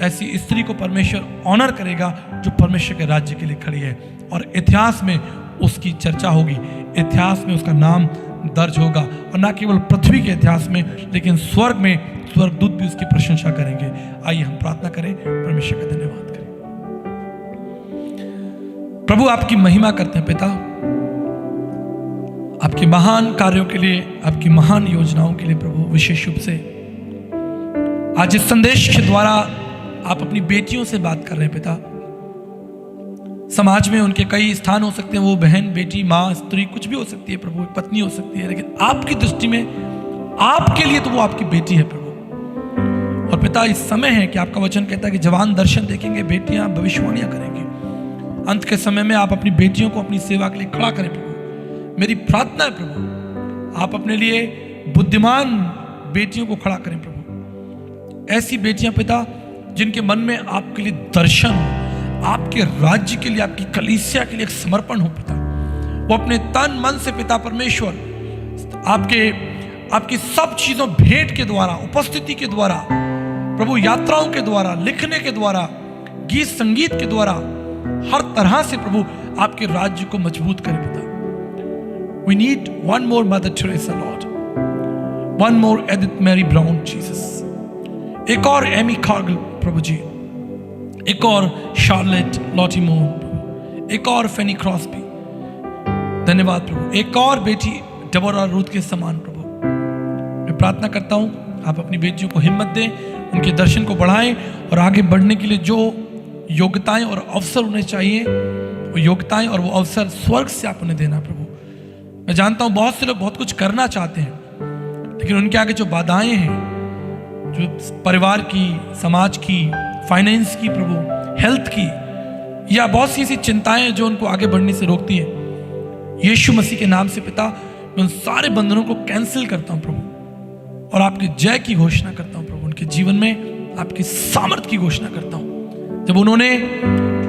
S1: ऐसी स्त्री को परमेश्वर ऑनर करेगा जो परमेश्वर के राज्य के लिए खड़ी है, और इतिहास में उसकी चर्चा होगी, इतिहास में उसका नाम दर्ज होगा, और ना केवल पृथ्वी के इतिहास में, लेकिन स्वर्ग में स्वर्गदूत भी उसकी प्रशंसा करेंगे। आइए हम प्रार्थना करें, परमेश्वर का धन्यवाद करें। प्रभु आपकी महिमा करते हैं पिता, आपके महान कार्यों के लिए, आपकी महान योजनाओं के लिए प्रभु, विशेष रूप से आज इस संदेश के द्वारा आप अपनी बेटियों से बात कर रहे हैं पिता। समाज में उनके कई स्थान हो सकते हैं, वो बहन, बेटी, माँ, स्त्री, कुछ भी हो सकती है प्रभु, पत्नी हो सकती है, लेकिन आपकी दृष्टि में, आपके लिए तो वो आपकी बेटी है प्रभु। और पिता इस समय है कि आपका वचन कहता है कि जवान दर्शन देखेंगे, बेटियां भविष्यवाणियां करेंगी। अंत के समय में आप अपनी बेटियों को अपनी सेवा के लिए खड़ा करें प्रभु। मेरी प्रार्थना है प्रभु, आप अपने लिए बुद्धिमान बेटियों को खड़ा करें प्रभु। ऐसी बेटियां पिता जिनके मन में आपके लिए दर्शन हो, आपके राज्य के लिए, आपकी कलीसिया के लिए एक समर्पण हो पिता। वो अपने तन मन से पिता परमेश्वर आपकी सब चीजों, भेंट के द्वारा, उपस्थिति के द्वारा प्रभु, यात्राओं के द्वारा, लिखने के द्वारा, गीत संगीत के द्वारा, हर तरह से प्रभु आपके राज्य को मजबूत करें पिता। We need one more Mother Teresa, Lord. One more Edith Mary Brown, Jesus. एक और एमी कार्गिल प्रभु जी, एक और शार्लेट लॉटीमोर, एक और फेनी क्रॉस्बी। धन्यवाद प्रभु, एक और बेटी डेबोरा रूथ के समान प्रभु। मैं प्रार्थना करता हूं, आप अपनी बेटियों को हिम्मत दें, उनके दर्शन को बढ़ाएं, और आगे बढ़ने के लिए जो योग्यताएं और अवसर उन्हें चाहिए वो योग्यताएं और वो अवसर स्वर्ग से आप उन्हें देना प्रभु। मैं जानता हूं बहुत से लोग बहुत कुछ करना चाहते हैं, लेकिन उनके आगे जो बाधाएं हैं, जो परिवार की, समाज की, फाइनेंस की प्रभु, हेल्थ की, या बहुत सी ऐसी चिंताएं जो उनको आगे बढ़ने से रोकती है, यीशु मसीह के नाम से पिता मैं उन सारे बंधनों को कैंसिल करता हूं प्रभु, और आपकी जय की घोषणा करता हूं प्रभु। उनके जीवन में आपकी सामर्थ की घोषणा करता हूं। जब उन्होंने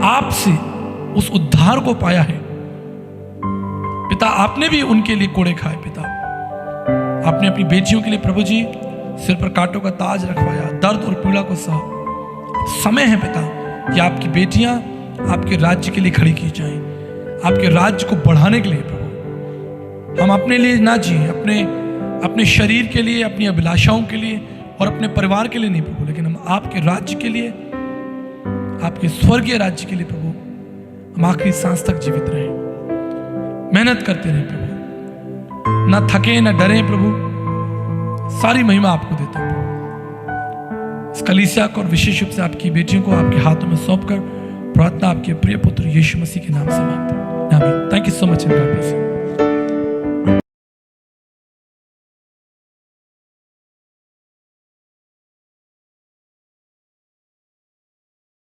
S1: आपसे उस उद्धार को पाया है पिता, आपने भी उनके लिए कोड़े खाए पिता। आपने अपनी बेटियों के लिए प्रभु जी सिर पर कांटों का ताज रखवाया, दर्द और पीड़ा को सहा। समय है पिता कि आपकी बेटियां आपके राज्य के लिए खड़ी की जाएं, आपके राज्य को बढ़ाने के लिए प्रभु। हम अपने लिए ना जिए, अपने शरीर के लिए, अपनी अभिलाषाओं के लिए और अपने परिवार के लिए नहीं प्रभु, लेकिन हम आपके राज्य के लिए, आपके स्वर्गीय राज्य के लिए प्रभु हम आखिरी सांस तक जीवित रहें, मेहनत करते रहें प्रभु, ना थके ना डरे प्रभु। सारी महिमा आपको देता हूं प्रभु। इस कलीसिया को और विशेष रूप से आपकी बेटियों को आपके हाथों में सौंपकर प्रार्थना आपके प्रिय पुत्र यीशु मसीह के नाम से मांगते हैं, आमीन। Thank you so much.